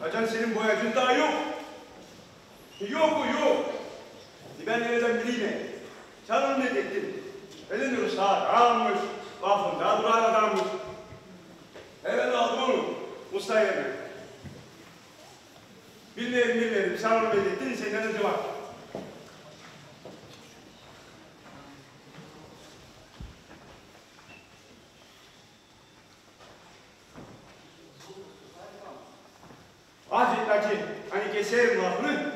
Hacan senin boyacın daha yok. Yok. Ben nereden bileyim ne? Canım ne dedin? Elin saat almış. Lafında duran adammış. Evet aldım onu. Usta yerine. Bilmeyelim. Sen onu belirttin, senden de cevap. Azıcık hani keserim lafını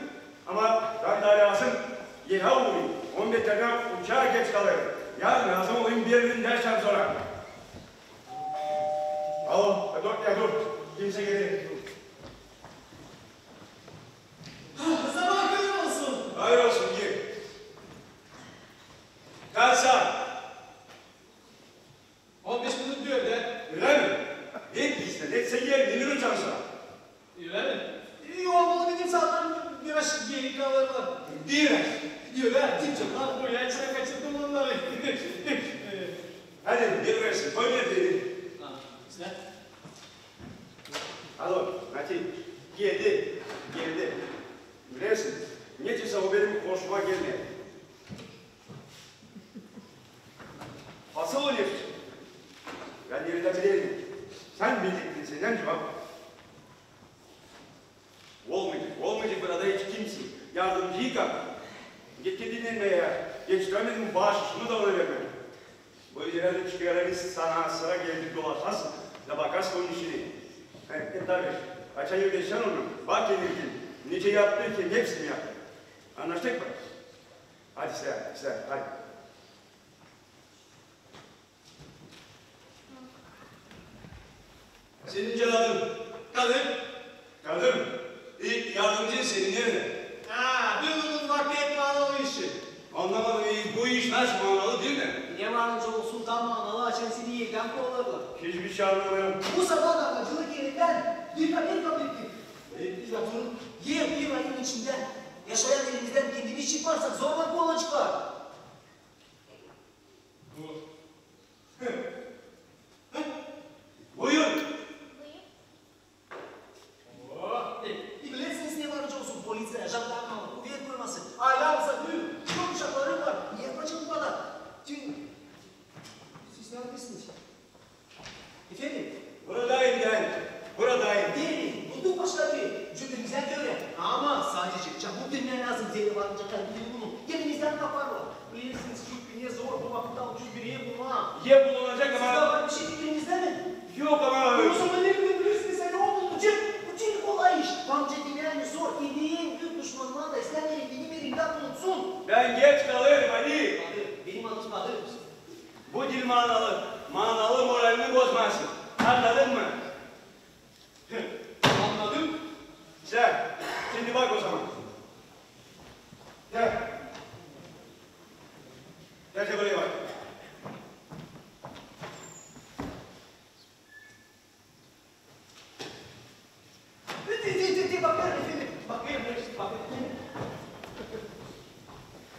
ama ben daha lazım yeha olayım. 10 metreden uçağa geç kalırım. Yarın lazım olayım bir gün dersen sonra. Alo, dur. Kimse gelir. Sabah hayır olsun. Hayır olsun gir. Kaç saat? 15 minut diyor de. Öyle mi? Netse yer denir uçan saat. Öyle mi? İyi olmalı benim saatlerim biraz geri kalır var. Değil. Diyor ha, çıkacaklar buraya içine kaçırdım onları. Hadi bir versin, koy bir dedi. Ha, işte. Alo, Metin. Geldi. Bilirsin. Neyse o benim hoşuma gelmiyor. Asıl oluyorsun. Ben yerinde bilirim. Sen bildiktin senden cevap. Olmayacak burada hiç kimsin. Yardımcıyı kap. Git dinlenmeye. Geçtiremedim bağışışımı da ona vermem. Bu ileride çıkayarak sana sıra geldik dolaşasın. Da bakarsın onun işini. Tabii. Açan yürüyüşen onu. Bak gelirken. Nice yaptırken hepsini yap. Anlaştık mı? Hadi sen, hadi. Senin canadın. Kadın. İlk yardımcın senin nerede? Ha, dünümüz vakit manalı işi. Anlamadım, bu iş nasıl manalı değil mi? Ne manacı olsun tam manalı açan seni yerden kovalarlar. Hiçbir şey anlamadım. Bu sabah da acılık yerinden bir paket kabul ettik. Biz oturun bir ayın içinden yaşayan elimizden kendimiz çıkmazsak zorla kola çıkar. Buyur. Bilirsiniz ne manacı olsun polise, jandarma, kuvvet koyması. Aile olsa çok uşaklarım var. Niye yapacak bu kadar? Siz neredesiniz? Efendim? Buradayım. Değil, bulduk başka bir cümlemizden göre. Ama sadece çabuk bilmen lazım. Zeyre varınca kalbini bunu. Yerimizden kaparlar. Bilirsiniz çünkü niye zor bu vakitte ucuz bir yer bulma. Yer bulunacak Sizde ama... var bir şey fikrinizde mi? Yok ama... O zaman ne bilirsiniz sen ne olduğunu bu kolay iş. Amca dinleyen zor. Dediğin Türk düşmanına da isterlerin beni imdat unutsun. Ben geç kalırım Ali. Benim adım Kadir. Bu dil manalı moralini bozmasın. Anladın mı? Anladım. Sen, şimdi bak o zaman. Gel buraya bak. Bakıyorum efendim. Bakıyorum.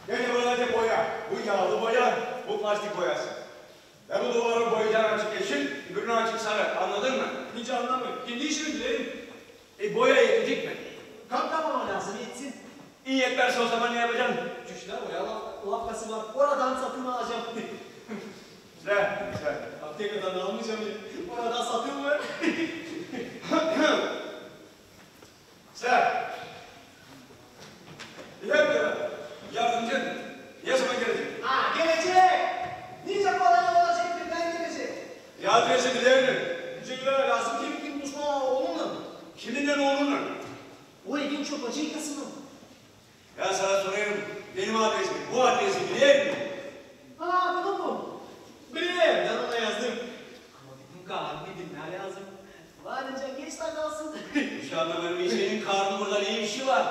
Gel buraya boya. Bu yağlı boya, bu plastik boyası. Ben bu duvarı boyayacağım açık yeşil, öbürünü açık sarı. Anladın mı? Hiç anlamıyorum. Kendi işimi bilirim. Boya yetecek mi? Kanıtlamama lazım yetsin. İyi yetmezse o zaman ne yapacaksın? Çüşler o ya. Lafkası var. Oradan satın alacağım. Sen. Aptekadan almayacağım. Oradan satıyorlar. Sen. Yardımcın. Ne zaman gelecek? Gelecek. Nice kolay olacak ben gelecek. Ya adresi bilirim. Ceylan lazım ki bir gün buluşma onunla mı? Kiminle oğlunla? O evin çöpacı yıkasını. Ya sana soruyorum. Benim adresim. Bu adresi biliyor musun? Bunu mu? Bilirim. Ben ona yazdım. Ama bizim kahve dinler lazım. Varınca geç kalsın. Şu anda benim işinin karnı burada ne işi var?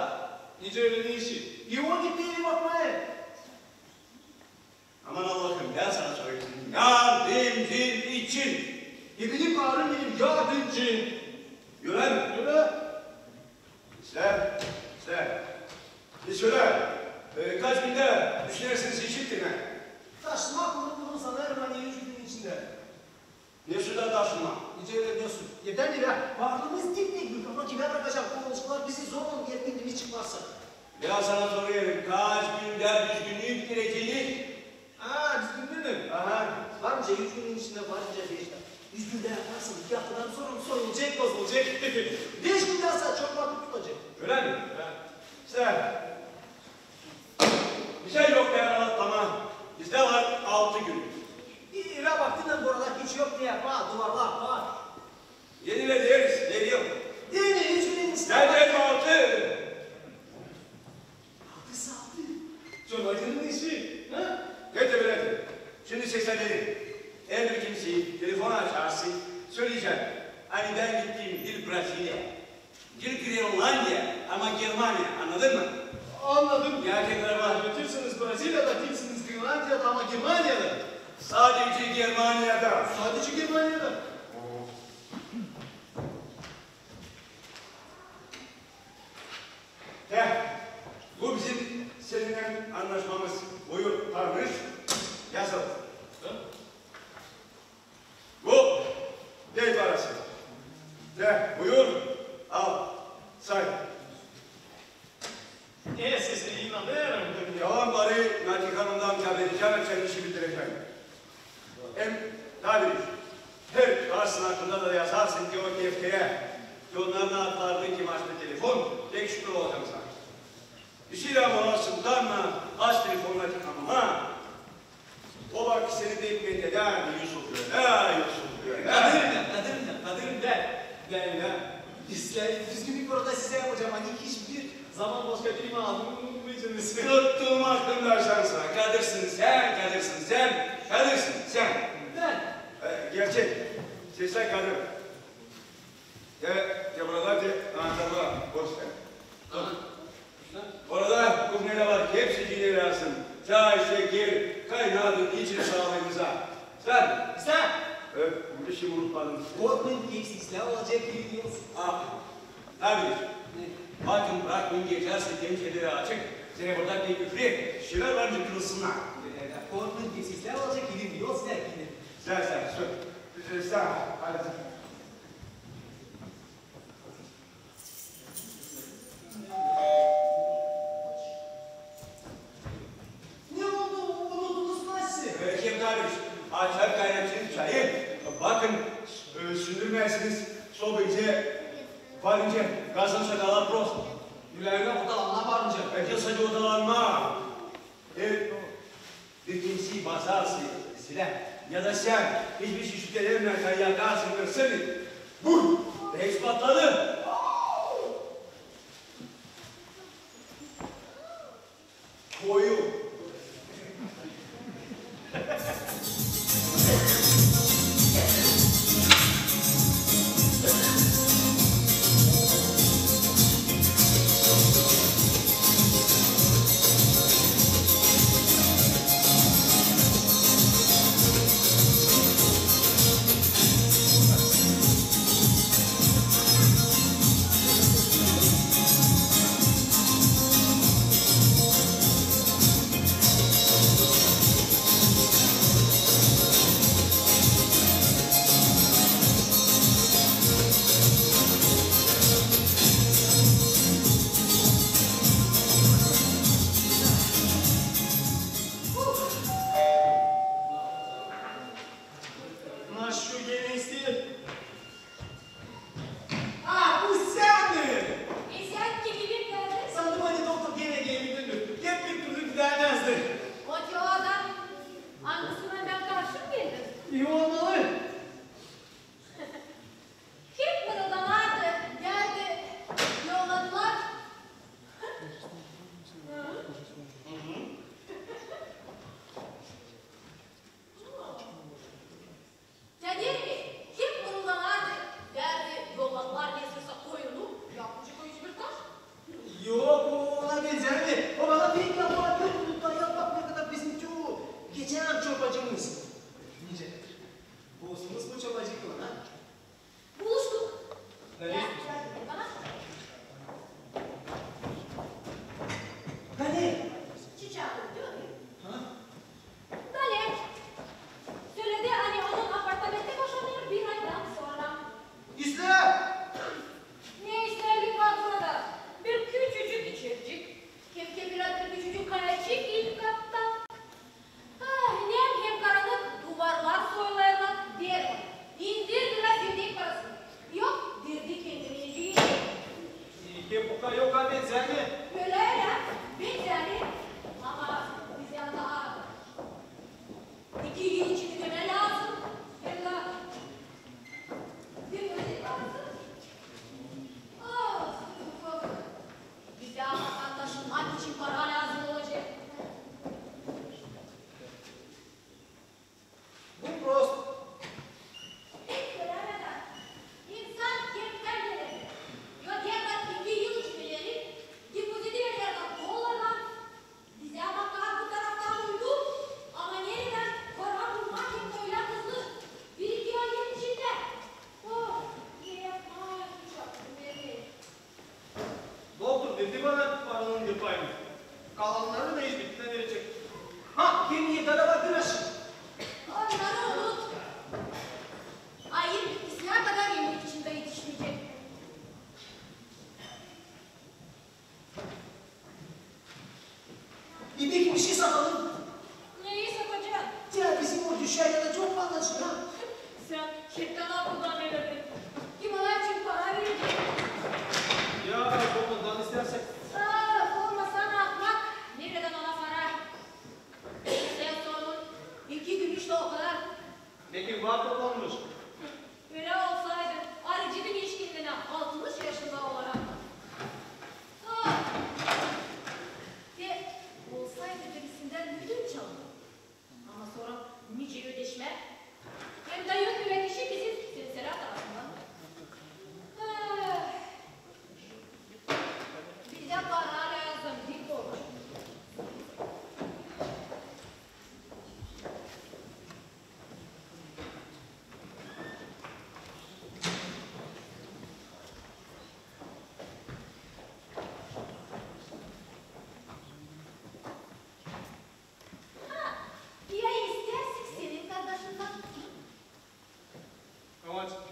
Nice öyle ne işi? Yoğun gitti evi bakmaya. Aman Allah'ım ben sana soruyorum. Yardımcın için. Benim karım benim yardımcım. Yöre mi? Öyle. Sen. Bir söyle. Kaç günde düşünürsünüz işittin mi? Taşımak bunu sanırım hani 100 gün içinde. Ne sudan taşınma? Nice öyle diyorsun. Ben de ya, varlığımız dik dik ama kime bırakacağım? Ya sana soruyorum, kaç günde düzgünlüğü bitireceğini? Ha, düzgün değil mi? Aha. Varınca 100 günün içinde varınca 5 dakika. 100 günde yaparsın 2 haftadan sonra Soyulacak, bozulacak. 5 günden sonra çok vakit tutacak. Öyle mi? İşte. Bir şey yok ya, tamam. Bizde var 6 gün. İyi baktın bu arada hiç yok diye var, duvarlar var. Yedile deriz, veriyor. Değil mi? 100 günün içinde Ben var. dedim 6. 6 saat. Çok acının işi. Ha? Getir böyle. Şimdi seslenelim. Eğer bir kimseyi telefona açarsın, söyleyeceğim. Hani ben gittiğim dil Brezilya, dil Grenlandiya ama Germanya, anladın mı? Anladım. Gerçekler var. Türksünüz Brezilya'da, Türksünüz Finlandiya'da ama Germanya'da. Sadece Germanya'da. Sadece Germanya'da. Bu bizim seninle anlaşmamız. Buyur, tanış, yazıl. Bu değil parası. Buyur, al, say. Size inanıyorum. Yalan bari Natik Hanım'dan haber edeceğim ve senin işi bitireceğim. Hem tabi her karşısın hakkında da yazarsın ki o defteye onların adlarını kim açtı telefon, tek şükür olacağım sana. İşiyle molasın darma, aç telefonla tıkanım ha. O bak seni bekmeye eder Yusuf diyor. Yusuf diyor. Kadir'imden. Düzgünlük burada size yapacağım. Hani hiçbir zaman başka birime alınmayacaksınız. Tuttuğum aklımda şansa. Kadırsın sen, kadırsın sen, kadırsın sen. Ben. Gerçek. Sesler kadır. Buralar de anahtarlar. Boş ver. Orada bu ne var ki hepsi yine lazım. Çay, şeker, kaynadın için sağlığınıza. Sen. Bir şey unutmadım. Korkmayın silah olacak gibi diyorsun. Tabii. Bakın bırakmayın geçerse tencereleri açık. Seni burada bir küfre, şişeler varınca kırılsınlar. Korkmayın silah olacak gibi diyorsun yine. Sen, sen, hadi. Ne oldu? Unuttunuz mu sizi? Kim kardeş? Açar kaynatçının çayı. Bakın, sündürmezsiniz. Sobayıca, varınca, gazın şakalar prost. Yüreğine odalanma varınca. Kısacı odalanma. Bir kimseyi basarsın silah. Ya da sen hiçbir şey şüphelenmeden yakarsın hırsını. Vur! Ve ispatladı. Koyu. Yok abi sen mi? Öyle. Bir tane. Ama bize daha 2 yıl içinde ne lazım? Yalla. Bir müzik lazım. Oh, bize vatandaşın hak için para lazım olacak. Bu prost. Hiç göremeden insan cepten gelir. Ya diğer 2 yıl içmeleri, depoziti verirler dolarlar. Bize bakar bu taraftan uydu. Ama yeniden para bulmak için öyle hızlı. 1-2 ayın içinde. Oh, ne yapar uçaktım beni. Doktor dedi bana paranın bir payını. Kalanları ne iş bitti ne verecek? Ha, gemiye kadar güneş. Onları unut. Ayın bitkisine kadar yemek içinde yetişmeyecek. Bir şey satalım. Neyi satacaksın? Ya bizim o düşerlerde çok fazla çıkıyor. Sen şeytan okuldan verirdin. Kim ona için para verecek? Ya doktordan istersek. Olmasan ahmak. Nereden ona para? Sen sorun. 2 gün işte o kadar. Peki var toplanmış. Öyle olsaydı arıcının ilişkilerine 60 yaşında olarak. Ve olsaydı birisinden müdür çalınır. Ama sonra nice ödeşme. Hem de yön üretişi bizim silsile tarafından. Bize para lazım. Bir konu. Ya istersek senin kardeşinden.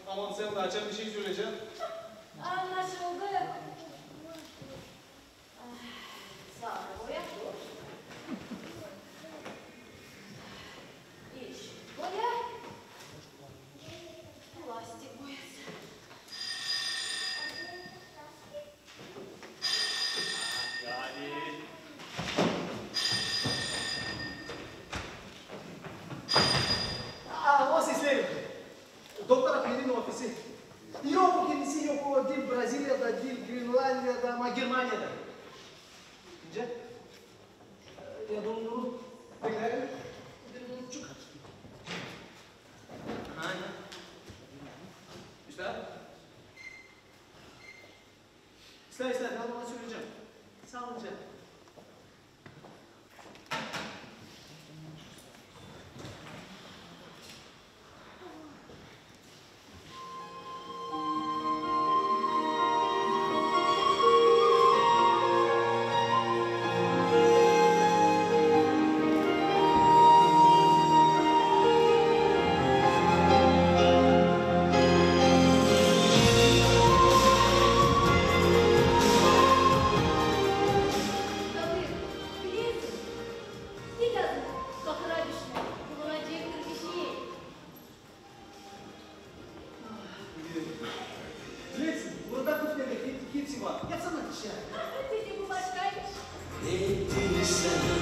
Aman sen de açar bir şey söyleyeceksin. Anlaşıldı. Sağ boya. İş boya. Plastik boyası. Yani. O sesleri. Doktora Pelin'in ofisi. Yok kendisi yok o değil Brezilya'da, değil Greenlandiya'da ama Germanya'da. İnce. Ya bunu bekleyelim. Bunu çıkar. Aynen. İşte. İster ben ona söyleyeceğim. Sağ olun canım. Tabii, biliyorsun. Bir kadın bakıra düşme. Bulunacaktır bir şey. Bilirsin, burada kuflede hepsi var. Yapsana dışarı. Dedi bu başkaymış. Neydi sana?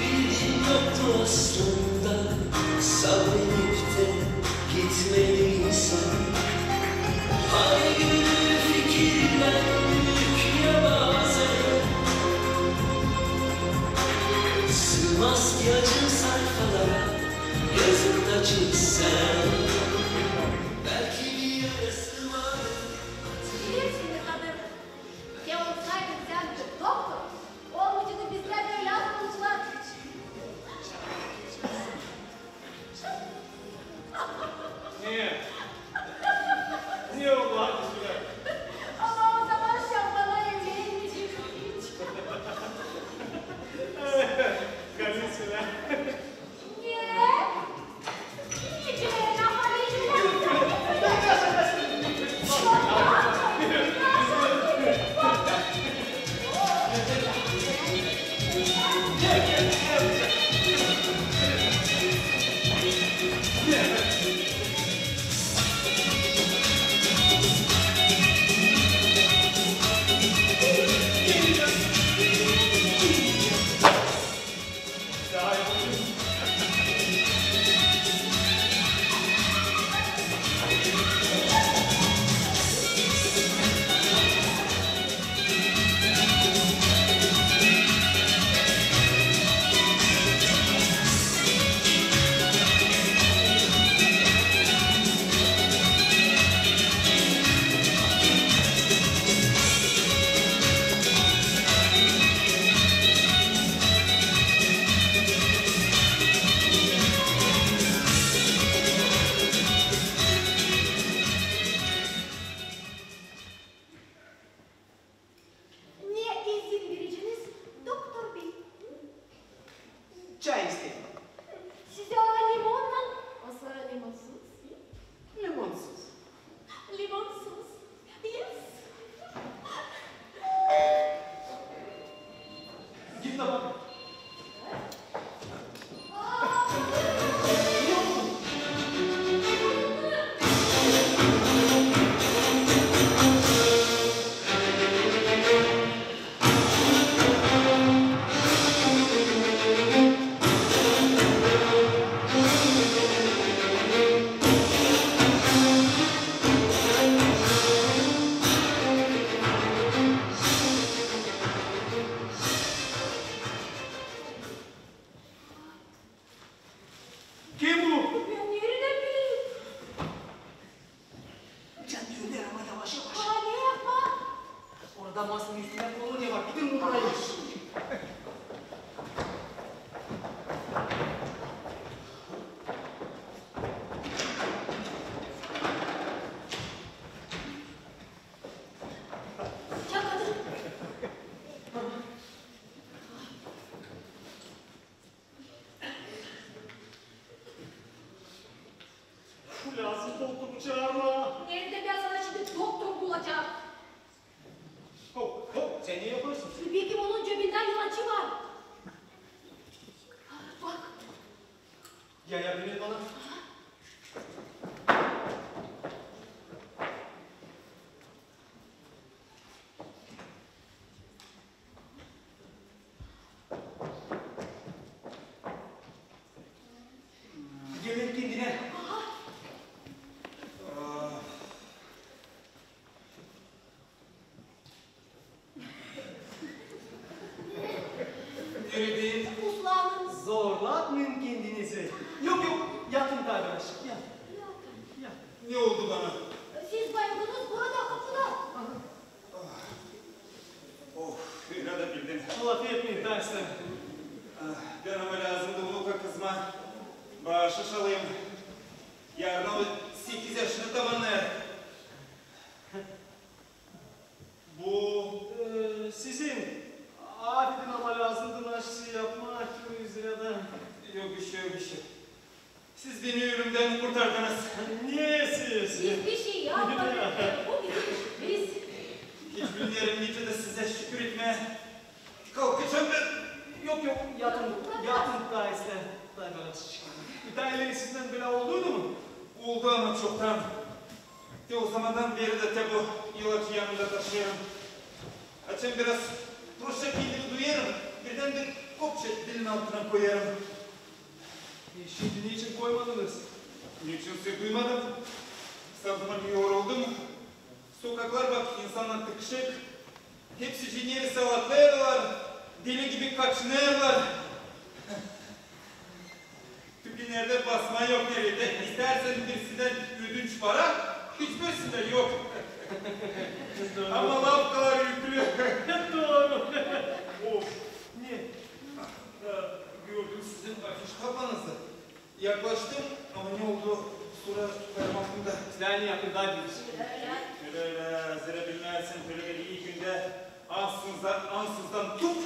Bildiğin yoktu aslında. Sabredip de gitmeliysen. Aynı fikirlendik ya bazen. Sığmaz ki acı sayfalara yazında çizsen. Belki bir yarası var. Bilirsin de kadın. Ya olsaydın sen bir doktor. Olmayınca bizler de yazmamışlar. Niye? Damasın üstüne kolonya var. Gidin buraya. Çakadı. Şu lazım doktoru çağırma. Nerede ben sana şimdi doktor bulacağım? Hop hop sen ne yapıyorsun? Bilgim onun cebinden yılan çıkar. Bak. Ya yardım et bana. Gelir kendine. Öyle değil. Uslanın. Zorlatmayın kendinizi. Yok yok. Yatın kardeş. Yat. Yat. Ne oldu bana? Siz bayıldınız burada kapıda. Of, öyle de bildin. Laf etmeyin dersler. Ben ama lazımdı Uluka kızma. Bağışış alayım. Yarın o 8 yaşını tamamlar. Bu Sizin abidin ama lazımdı aşçı yapmak üzere. yok bir şey yok bir şey. Siz beni ölümden kurtardınız. Niye siz? Biz bir şey yapmadık. Bu bizim işimiz. Hiç bilmiyorum nice de size şükür etmeye kalkacağım ben. Yok yok. Yatın. Yatın kardeşler. Kardeş. İtalyanların sizden böyle oldu mu? Oldu ama çoktan. De o zamandan beri de bu ilacı yanımda taşıyorum. Açın biraz proşa kendimi duyarım. Birden de kopça dilin altına koyarım. Şimdi niçin koymadınız? Niçinse duymadım. Sandıma bir yoruldum. Sokaklar bak insanlar tıkışık. Hepsi cinyeri salatlayarlar. Deli gibi kaçınırlar. Tüpünlerde basma yok nerede. İstersen birisinden ödünç para, hiçbirisinde yok. Ama lafkalar yüklü. Doğru. Of. Niye? Gördüm sizin afiş kafanızı. Yaklaştım ama ne oldu? Sonra parmağımda. Sen yakındaydınız. Öyle zire bilmezsin. Böyle bir iyi günde ansızdan tut.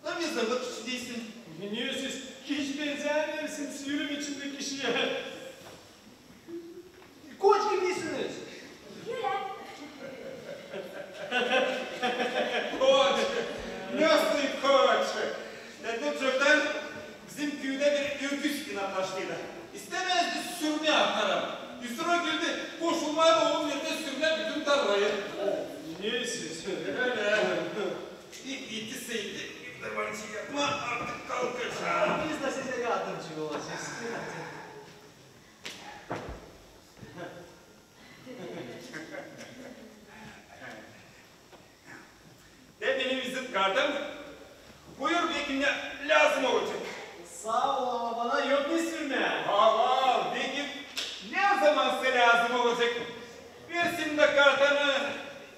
Ne mezarlık kişi değilsin. Niye siz hiç benzemiyorsunuz yürüm içindeki kişiye? Koç gibisiniz. Gülen. Koç! Nasıl koç? Dedim çoktan bizim köyde bir öküz inatlaştıydı. İstemezdi sürme aktarım. Üstüne güldü. Koşulmaya da onun yerine sürme bütün tarlayı. Niye siz? Öyle. İlk itiseydi. İpler var için yapma artık kalkacağım. Biz de size yardımcı olacağız. De benim vizit kartım. Buyur bir ne lazım olacak. Sağ ol ama bana yok bir sürme. Allah peki ne zaman size lazım olacak? Versin de kartını.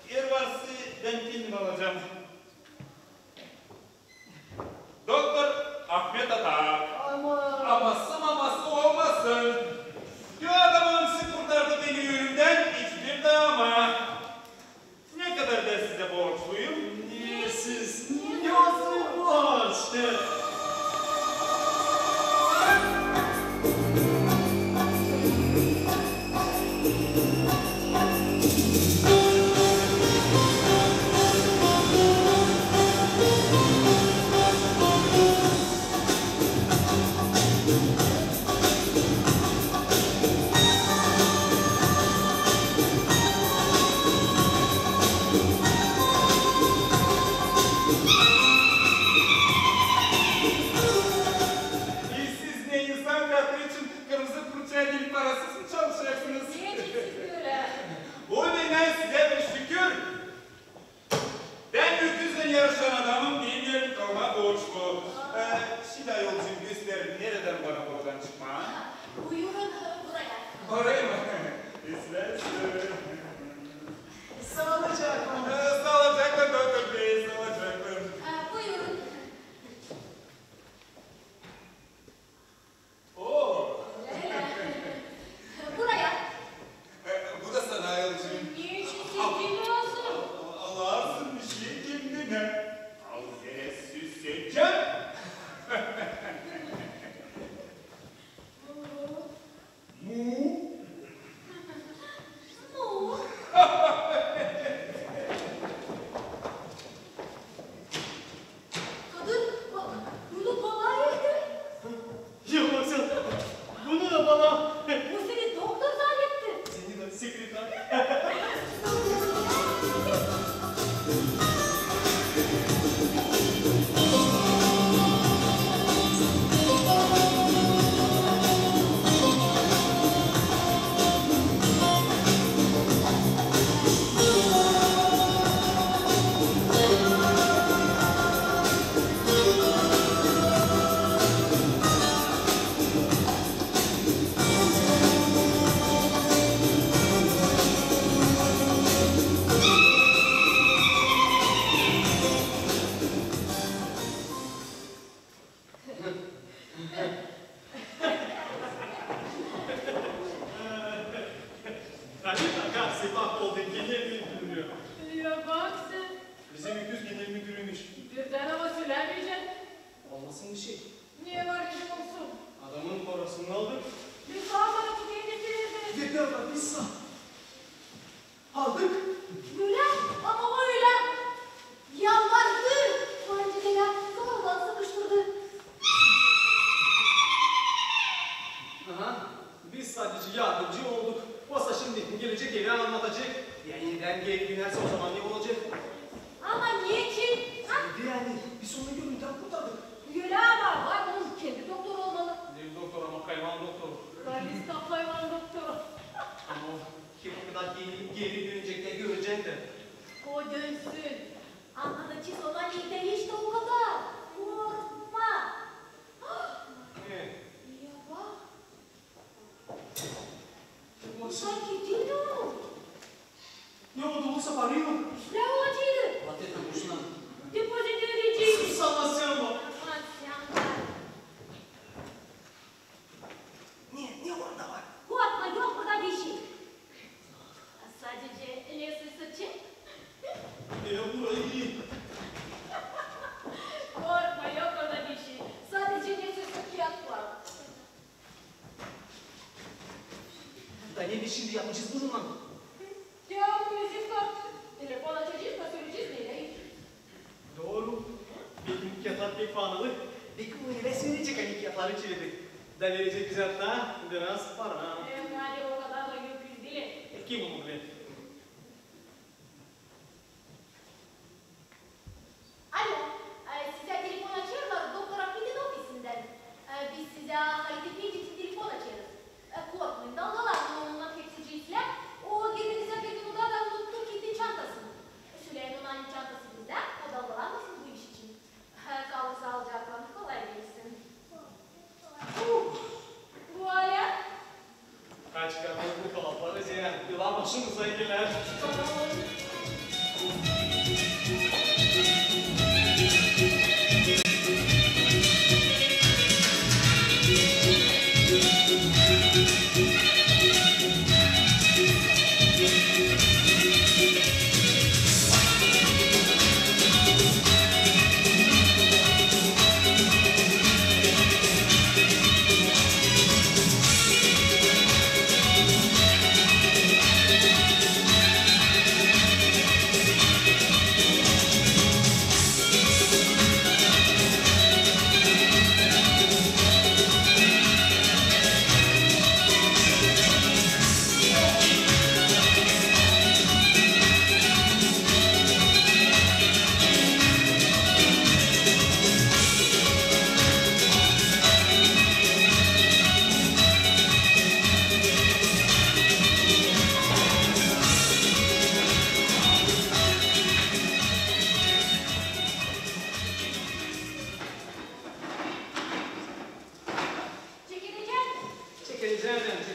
Yer varsa ben kendim alacağım. Doktor Ahmet Atak. Aması maması olmasın. Şu adamın sizi kurtardı beni ölümden hiçbir de ama. Ne kadar da size borçluyum? Niye siz? Nasıl boş? Ya bak sen. Bizim Üküz Genel Müdürüymüş. Birden ama söylemeyeceksin. Olmasın bir şey. Niye var bizim olsun? Adamın parasını aldık. Biz almadık bu kendisi. Yeter biz sağ. Aldık. Öyle ama o öyle. Yalvardı. Mancıkaya zorla sıkıştırdı. Aha. Biz sadece yardımcı olduk. Oysa şimdi gelecek evi anlatacak. Ya yeniden geri dönerse o zaman ne olacak? Ama niçin? Ha? Yani biz onu göründen kurtardık. Öyle ama var onun kendi doktor olmalı. Değil doktor ama kayman doktor. Kalista hayvan doktoru. Ama o kim o kadar geri dönecek de görecek de. O dönsün. Anlatıcı olan ilde işte o kadar. Korkma. Ne? Ya bak. Bu sanki değil o. Ne oldu olsa parayı mı? Ne olacıydı? Patete boşuna. Depozito ödeyeceğim. Sussana sen bu. Aman sen var. Ne orada var? Korkma yok burada bir şey. Sadece nesi saçı? Burayı iyi. Korkma yok orada bir şey. Sadece nesi saçı var. Da ne şimdi yapacağız bununla? Devamlı müzik kalktı. Telefon açacağız da söyleyeceğiz neyle? Doğru. Bir nikahlar pek pahalı. Peki bu ne söyleyecek hani Nikahları çevirdik. Da verecek bize hatta biraz para. Hadi o kadar da gökyüzü değil. Kim bu be? Alo, size telefon açıyorlar Doktor Ahmet'in ofisinden. Biz size Halit Efendi için telefon açarız. Korkmayın, dalgalar onunla tepsiciyle. O girdiğiniz yakınında da unuttum gitti çantasını. Süleyman aynı çantası bizde. O dalgalanmasın bu iş için. Kalırsa alacaklar, kolay gelsin. Bu hala? Kaç kalmaz bu kalıpları Zeynep. Yılan başımıza gelir.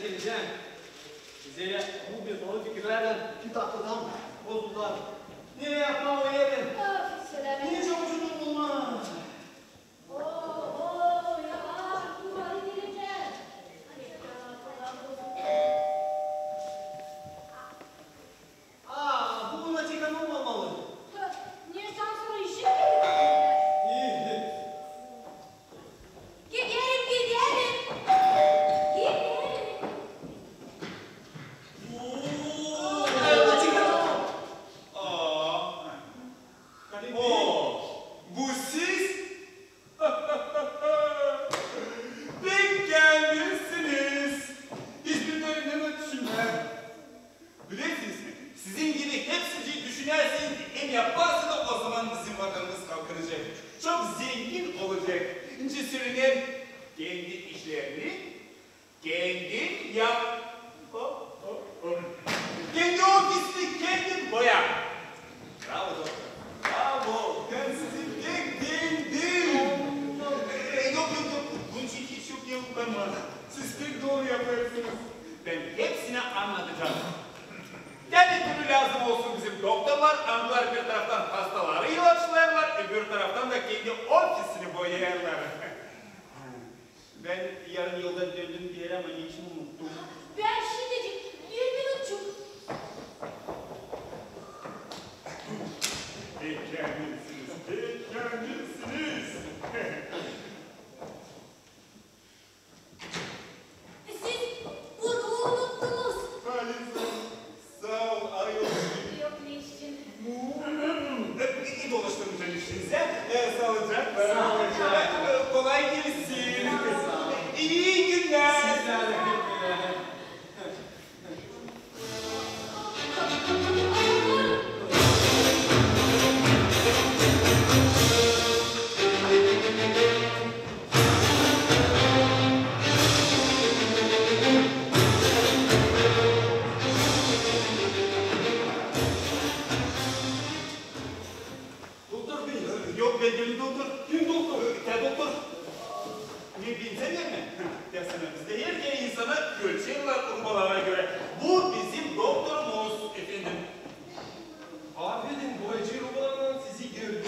Çekileceğim. Bize bu bir dolu fikirlerden kitaptan bozdular. Ne yapma o yerin? Selam. Ne çabucunu bulma. Ya, bu hali geleceğiz. Bununla çeken olmamalı. Niye sen sonra işin mi? İyi. Gidelim, gidelim. Gidelim. Bu siz? Denk gelmişsiniz. İzmir'den ne düşünler? Bilirsiniz, sizin gibi hepsi düşünerseniz hem yaparsa da o zaman bizim vatanımız kalkınacak. Çok zengin olacak. Cesurinden kendi işlerini kendin yap. Kendi ofisini kendin boya. Bravo doktor. Bravo. Ben sizi tek değildim. Yok. Bunun için hiç yok yanılmam var. Siz pek doğru yaparsınız. Ben hepsini anlatacağım. Kendi türlü lazım olsun bizim doktorlar, anılar bir taraftan hastaları ilaçlarlar, öbür taraftan da kendi ofisini boyayarlar. Ben yarın yoldan döndüm bir yere ama niçin unuttum. Ben şimdicik bir minutçuk. kendisiniz. Pek kendisiniz. Siz bunu unuttunuz. Maalesef. Sağ ol ayol. Yok ne işin? İyi dolaştırmışsın işinize. Sağlıcakla. Kolay gelsin. İyi günler. Doktor bey. Yok belgeli doktor. Kim doktor? Te doktor. Ne bilsen mi? Desene bizde her şey insana ölçüyorlar kurbalara göre. Bu bizim doktorumuz efendim. Aferin boyacı kurbalarından sizi gördüm.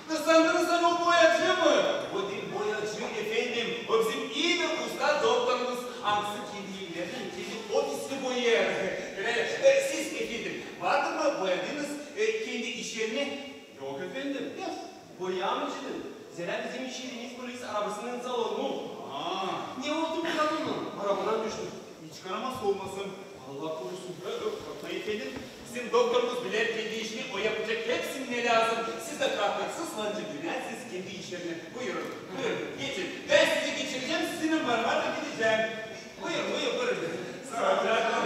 Ne sandınız sen o boyacı mı? O değil boyacı efendim. O bizim iyi bir usta doktorumuz. Amsı kendilerinin kendi ofisini boyar. Siz efendim vardı mı boyadığınız kendi iş yerini? Yok efendim. Boyamcıdır. Zira bizim iş yerimiz polis arabasının salonu. Ne oldu bu kadının? Arabadan düştü. Hiç karamas olmasın. Allah korusun. Bakmayın efendim. Bizim doktorumuz bilir kendi işini, o yapacak hepsinin ne lazım. Siz de kalkaksız sancı gülen, siz kendi işlerini. Buyurun, buyurun, geçin. Ben sizi geçireceğim, sizin numaranızla gideceğim. Buyurun. Sağlıcakla.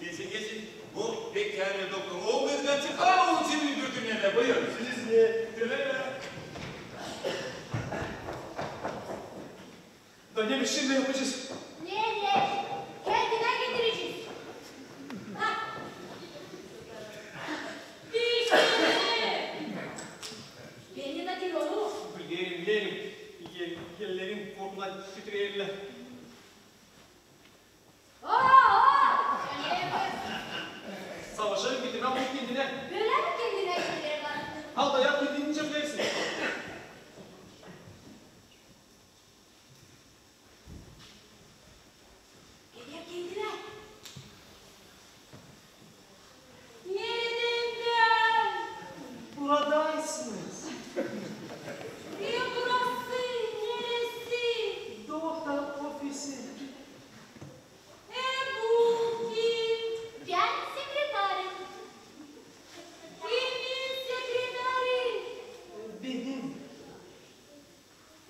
Geçin. Bu pek yani doktor. O bizden çıkar, onun için müdürdünlerine. Buyurun. Siz ne? Daniel şimdi yapacağız. Nereye? Kendine getireceğiz. Ha? İşte. Beni de değil onu. Yerim. Yerlerim korkudan titreyirler. Sen ne yapıyorsun? Savaşa bitirmem bu kendine. Böyle mi kendine getiriyorlar? Al da yap dediğini çöplersin. Gelir kendine. Yeniden. Buradaysınız. Niye burası? Neresi? Doktor ofisi. Bu kim? Ben sekreterim. Kimin sekreteri? Benim.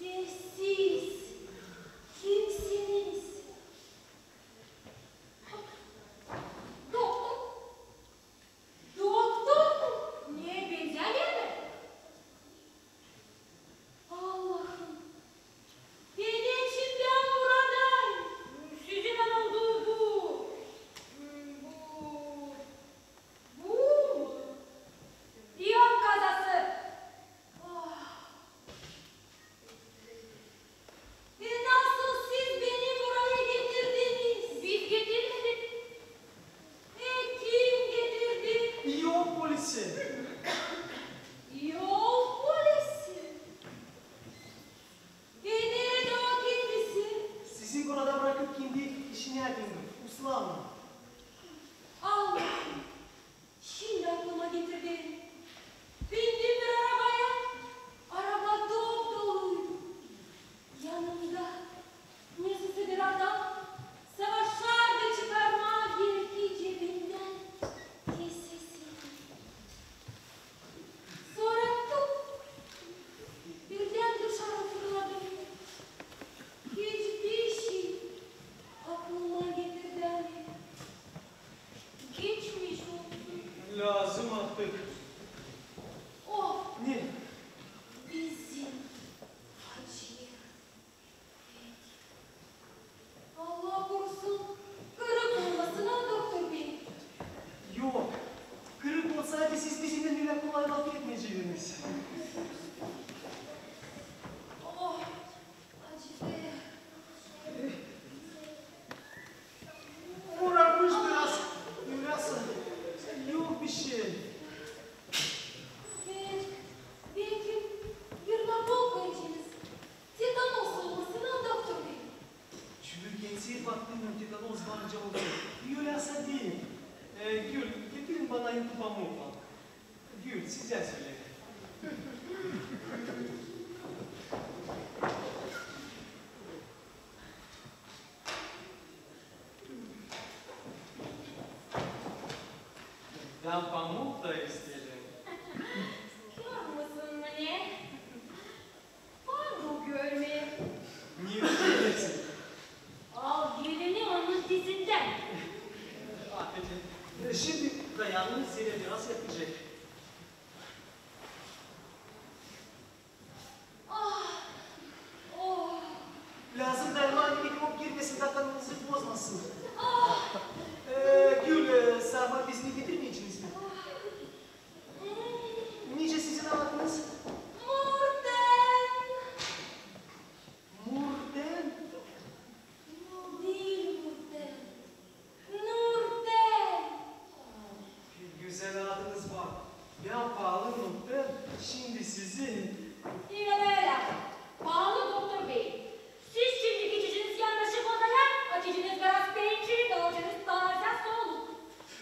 Ve siz kimsiniz? Doktor. Doktor mu? Niye benzer mi? Allah'ım. Beni içimden buradayım. Sizin olduğu bu. Bu mu? İyon kazası. Nasıl siz beni buraya getirdiniz? Biz getirmedik. Kim getirdi? Yol polisi. Yol polisi. Nerede o kendisi? Sizi burada bırakıp kendi işine yapıyorum. Uslanma. Allah'ım. Şimdi aklıma getirdi. Bindim bir arabaya. Araba dop doluydu. Yanımda nesisi bir adam savaşlardı çıkarma gerektiği cebinden kesesi. Sonra tup birden dışarı fırladım. Hiçbir şey aklıma getirdi Ali. Geçmiş olsun. Lazım artık. Oh Ne? bizim hacı. Allah korusun kırık olmasın ha doktor bey. Yok. Kırık olsaydı siz bizimle öyle kolay laf etmeyecektiniz. Oh acıdı. Uğramış biraz. Yok bir şey. Belki bir napol koyacağız. Tetanos olmasın ha doktor bey. Çürügensiye baktığım tetanos varınca oldu. Yölasa değil. Gül, getirin bana yutmamı falan. Gül, sizden söyleyin. Ben pamuk da isterim. Kör mısın ne? Pardon görmeye. Niye ödeyeceksin? Al gelini onun dizinden. Afiyet. Şimdi dayanın size biraz yapacak. Ah, oh, Lazım derman mikrop girmesin da kanınızı bozmasın. ah. Gül, sarma bezini getirmeyeceksiniz mi? Nice sizin adınız? Murten. Murten. Değil Murten. Nurten. Bir güzel adınız var. Ben pahalı Murten. Şimdi sizin... Yine böyle. Pahalı doktor bey. Siz şimdi geçiciniz yanlışık odaya, açıcınız biraz peynir, dağıcınız taze soluk.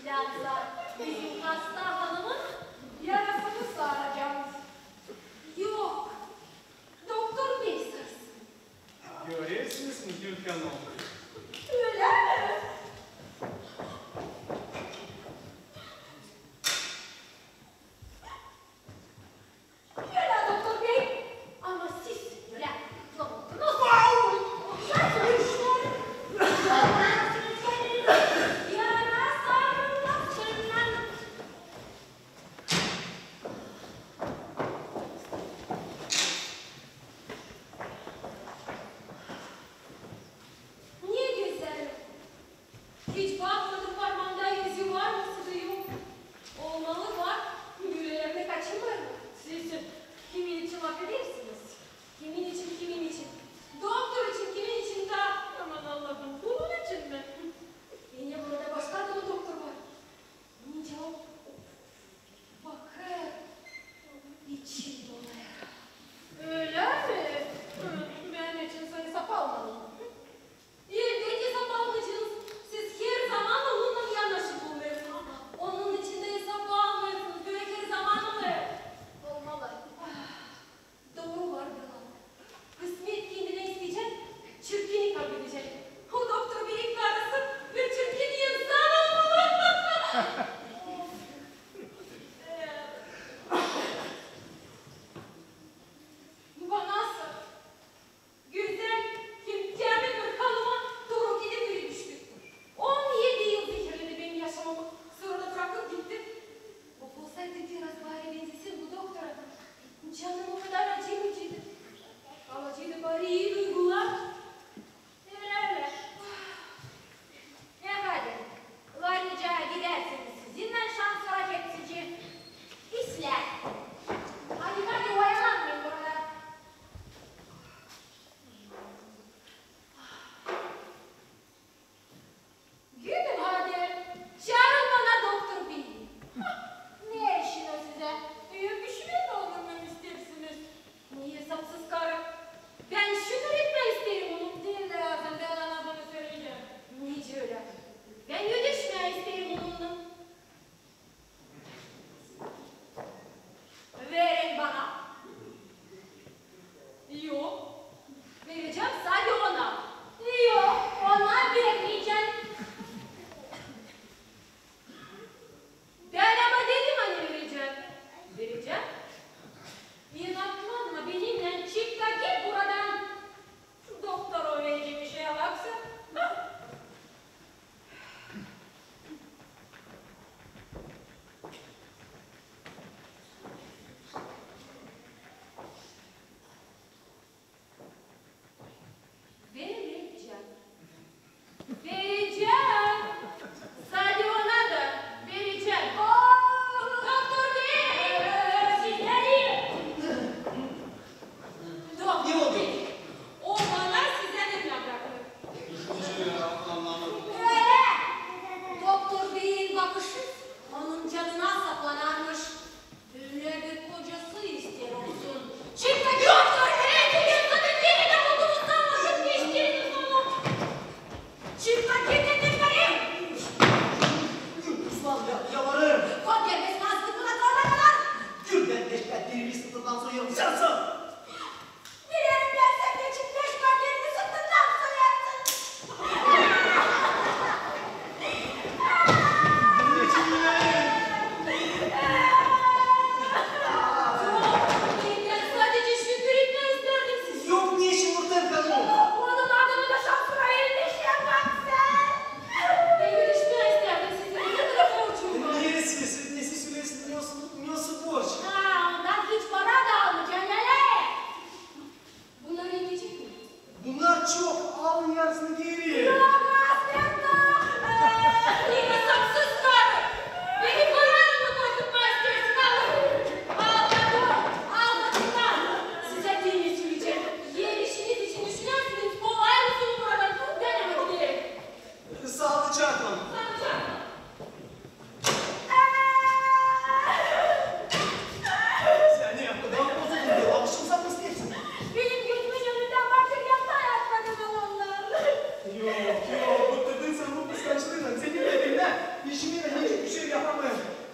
Yoksa bizim hasta hanımın yarasını saracağız. Yok. Doktor bey sarsın. Görüyorsunuz mu Gül Hanım? Öyle mi? Öyle doktor bey. Ama siz öyle kılavuktunuz. Nasıl işler? Yaparsınız kendinizi. Yara sarılmasınlar. Ne güzel. Hiç bakmadım parmağımda izi var mı sıdı yok. Olmalı var. Yüreğimde kaçırmıyor. Siz kimin için affedersiniz? Kimin için, kimin için? Doktor için, kimin için de? Aman Allah'ım, bunun için mi? Yine burada başka da doktor var. Nice o. Bakın. İçim dolar. Öyle mi? Ben için seni sap almadım. Elbette hesap almışsınız. Siz her zaman onunla yanlışlık olmuyorsunuz. Onun için de hesap almıyorsunuz. Böyle her zaman oluyor. Olmalı. Doğru var Bilal. Kısmet kendine isteyecek, çirkini kabul edecek. O doktor bir karısı ve çirkin insan olmalı. Bana sor. Güzel, kimkâme bir kalıma doğru gidip biri düştü. 17 yıl zehirledi benim yaşamamı. Sonra da bırakıp gitti. O olsaydı biraz bari benzesin bu doktora. Canım o kadar acıydı. Acıydı bari iyi duygular. Öyle. Ne hadi. Varınca gidersiniz sizin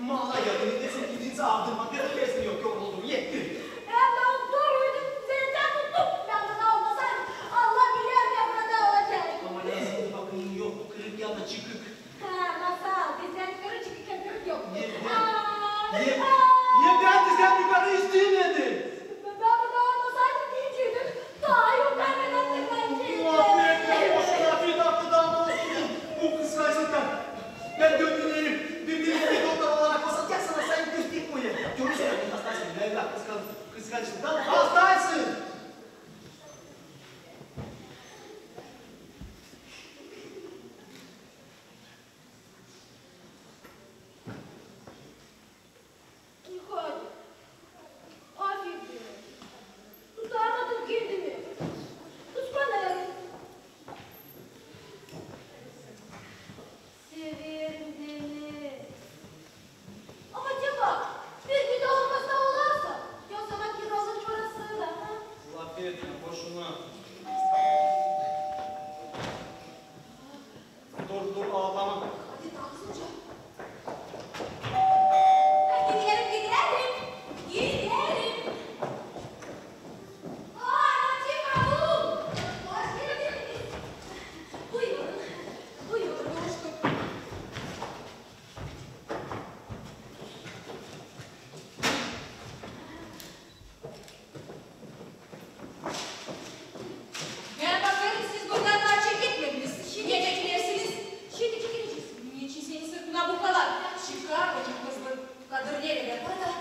Mala geldi. Desin gidince avdırmak. Ya da dersin yok oldum. Yetti. Ben doktoruydum. Senden tuttum. Ben bunu almasaydım. Allah bilir ya burada olacak. Ama lazım bakayım yok. Kırık ya da çıkık. Ha masal. Bizden yukarı çıkıkken kırık yok. Ye ben dizden yukarı isteyemedim. Ben bunu almasaydım diyecektim. Daha yok vermeden tıklayacaktım. Muhabbet boşuna bir dakikadan olsun. Bu kıskançlıktan. Ben gönlüneyim. Bir doktor olarak basatacaksın sana sen göstereyim bu yer. Görürsen hastaysın. Mevla kıskançlıktan hastaysın. Yukarı. Hafif. Tutamadım kendimi. Kıskanırım. Severim seni. Ama cevap, bir gün de olmasa olarsa, ya sana kiralık parası da, ha? Laf etme boşuna. Dur ağlama. Hadi kalsınca. Giderim. Anacığım. Hoş geldiniz. Buyurun, hoş bulduk. Ben bakarım siz buradan daha çekilmediniz. Şimdi çekilirsiniz. Şimdi çekileceğiz. Niçin senin sırtına bu kadar? Çıkar bakayım hızlı. Kadın nerede? Burada.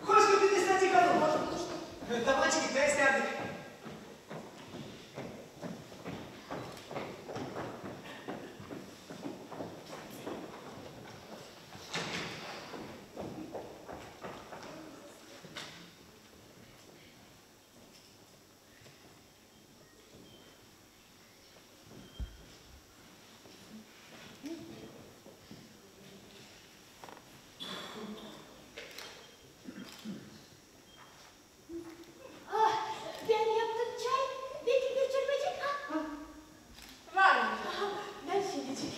Hoş geldiniz Necik Hanım. Hoş buluştuk. Tabancı gitmeye isterdik. Ah, ben yaptım çay. Belki götürmeyecek ha? Var mı? Ben şimdicik.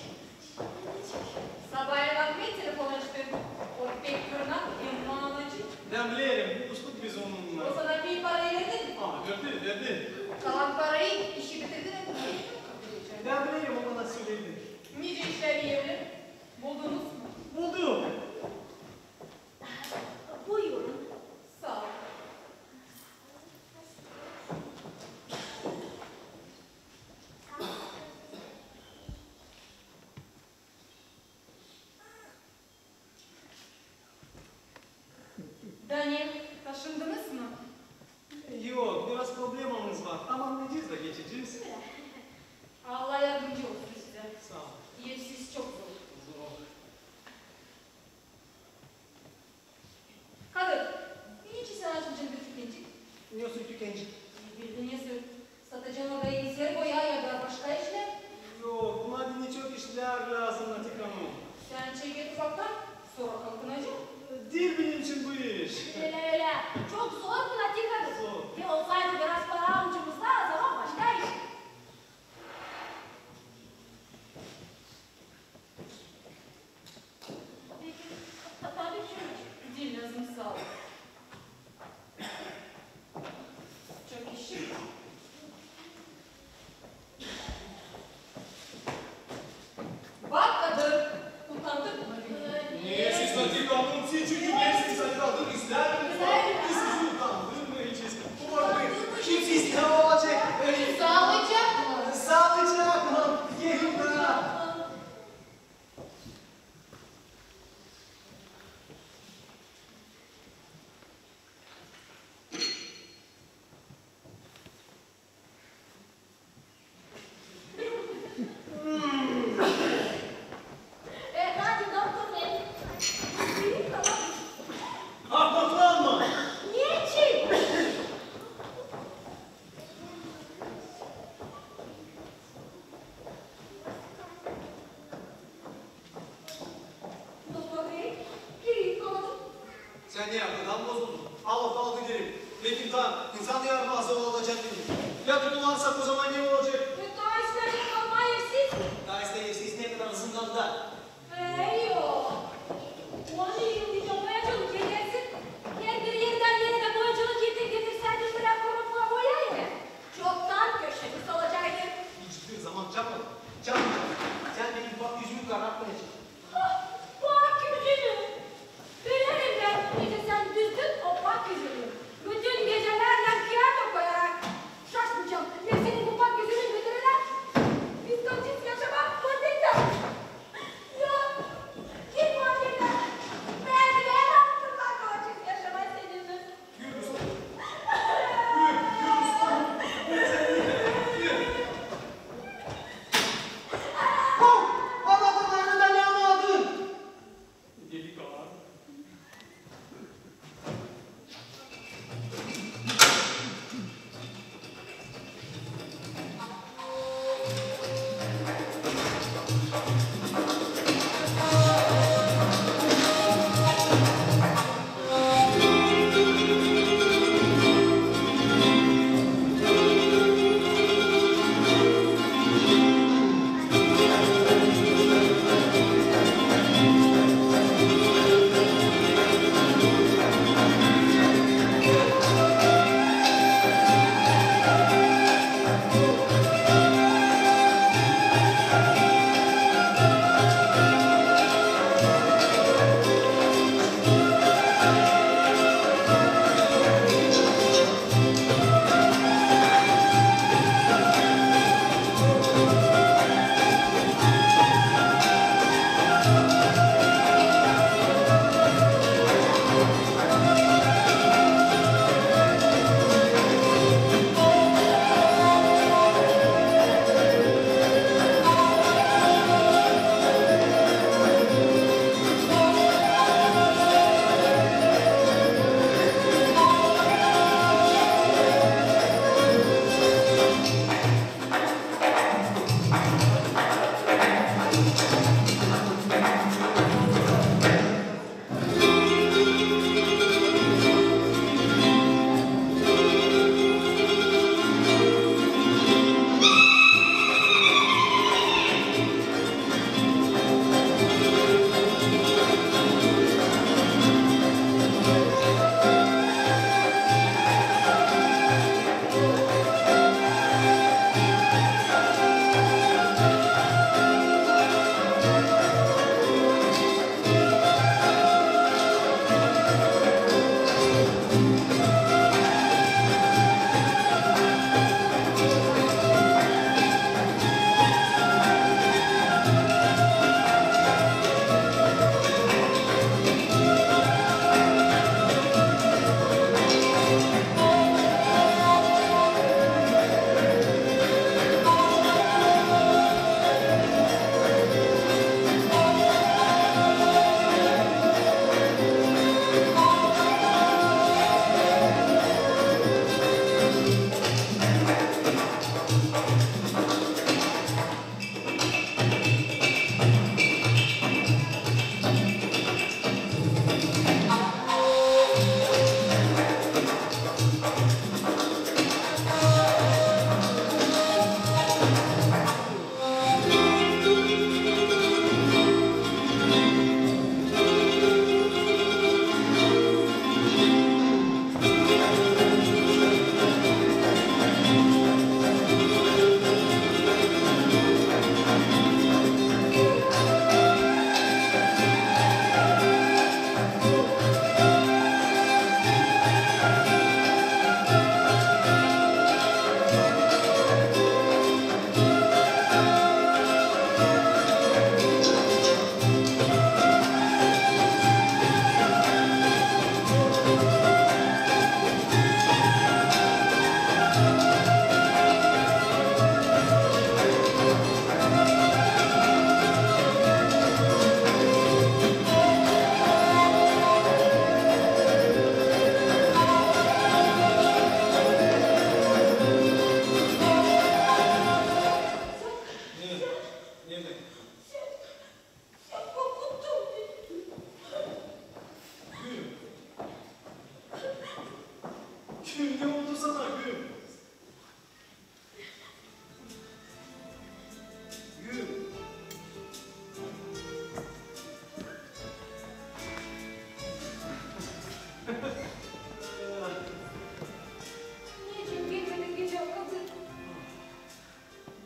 Sabahleyin bakmayın telefon açtım. O pek görünen emanacık. Ben bilirim. Uçtuk biz onunla. O sana bir parayı verdin mi? Verdi. Kalan parayı işi bitirdin mi? Ben bilirim ona nasıl söyledi. Nice işleri yerine buldunuz mu? Buldum. Buyurun. Sağ ol. Daniel, taşındınız mı? Yok, biraz problemimiz var. Ama anlayacağız da geçeceğiz. Allah yardımcı olsun size. Sağ ol. Yersiz çok zor. Zor. Kadın, niçin sen açmayacaksın bir tükenci? Diyorsun tükenci. Bildiğin satacağın orayı ser boya ya da başka işler. Yok, buna dini çok işler lazım Natik Hanım. Sen çekil ufaktan, sonra kalkınacak. Değil benim için bu iş. Öyle. Çok zor pratik kadın. Zor. Ne olsaydı biraz para avucumuzda o zaman başka iş.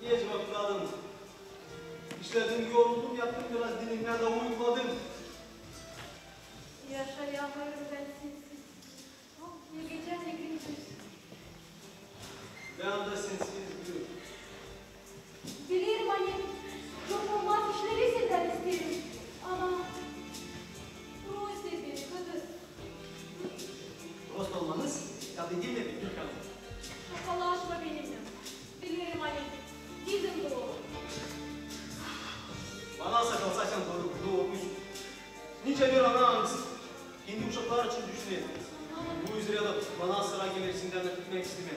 Geç bakalım. İşledim, yoruldum, yattım biraz dinimden de uyukladım. Yaşayamıyorum ben sensiz. Ah, ne gece ne gündüz. Ben de sensiz gülüm. Bilirim anne, çok olmaz işleri senden isterim. Ama ruhsuz beni kızı. Dost olmanız tabii değil mi Gülkan? Şakalaşma benimle. Bilirim anne, dizim doğru. Bana sakal saçan doğmuş. Nice bir anamız. Kendi uşaklar için düşünün. Bu üzere de bana sıra gelirsinden de tutmak isteme.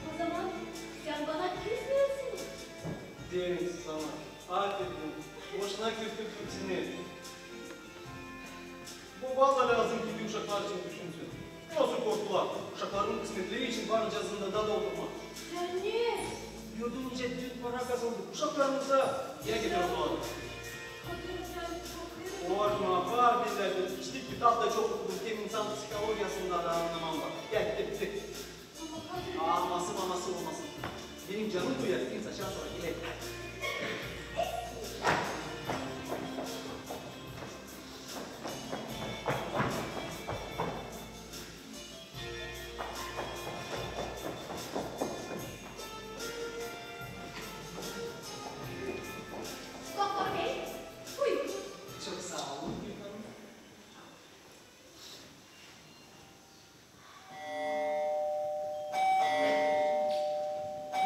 O zaman sen bana küsmüyorsun. Derim sana. Affedin. Boşuna küstürdüm seni. Bu valla lazım ki uşaklar için düşünsün. Nasıl korktular? Uşakların kısmetleri için varıncasında da doldurma. Sen niye? Diyordum nice büyük para kazandık. Uşaklarımıza niye gidiyoruz o adam? Kadın sen çok Korkma, var bizlerde. İşte kitap da çok okudum. Hem insan psikolojisinden da anlamam var. Gel gidelim. Ama kadın... Ağlaması maması olmasın. Benim canım duyar. Kimse aşağı sonra gidelim. Doktor bey, buyurun. Çok sağ olun Gülhanım.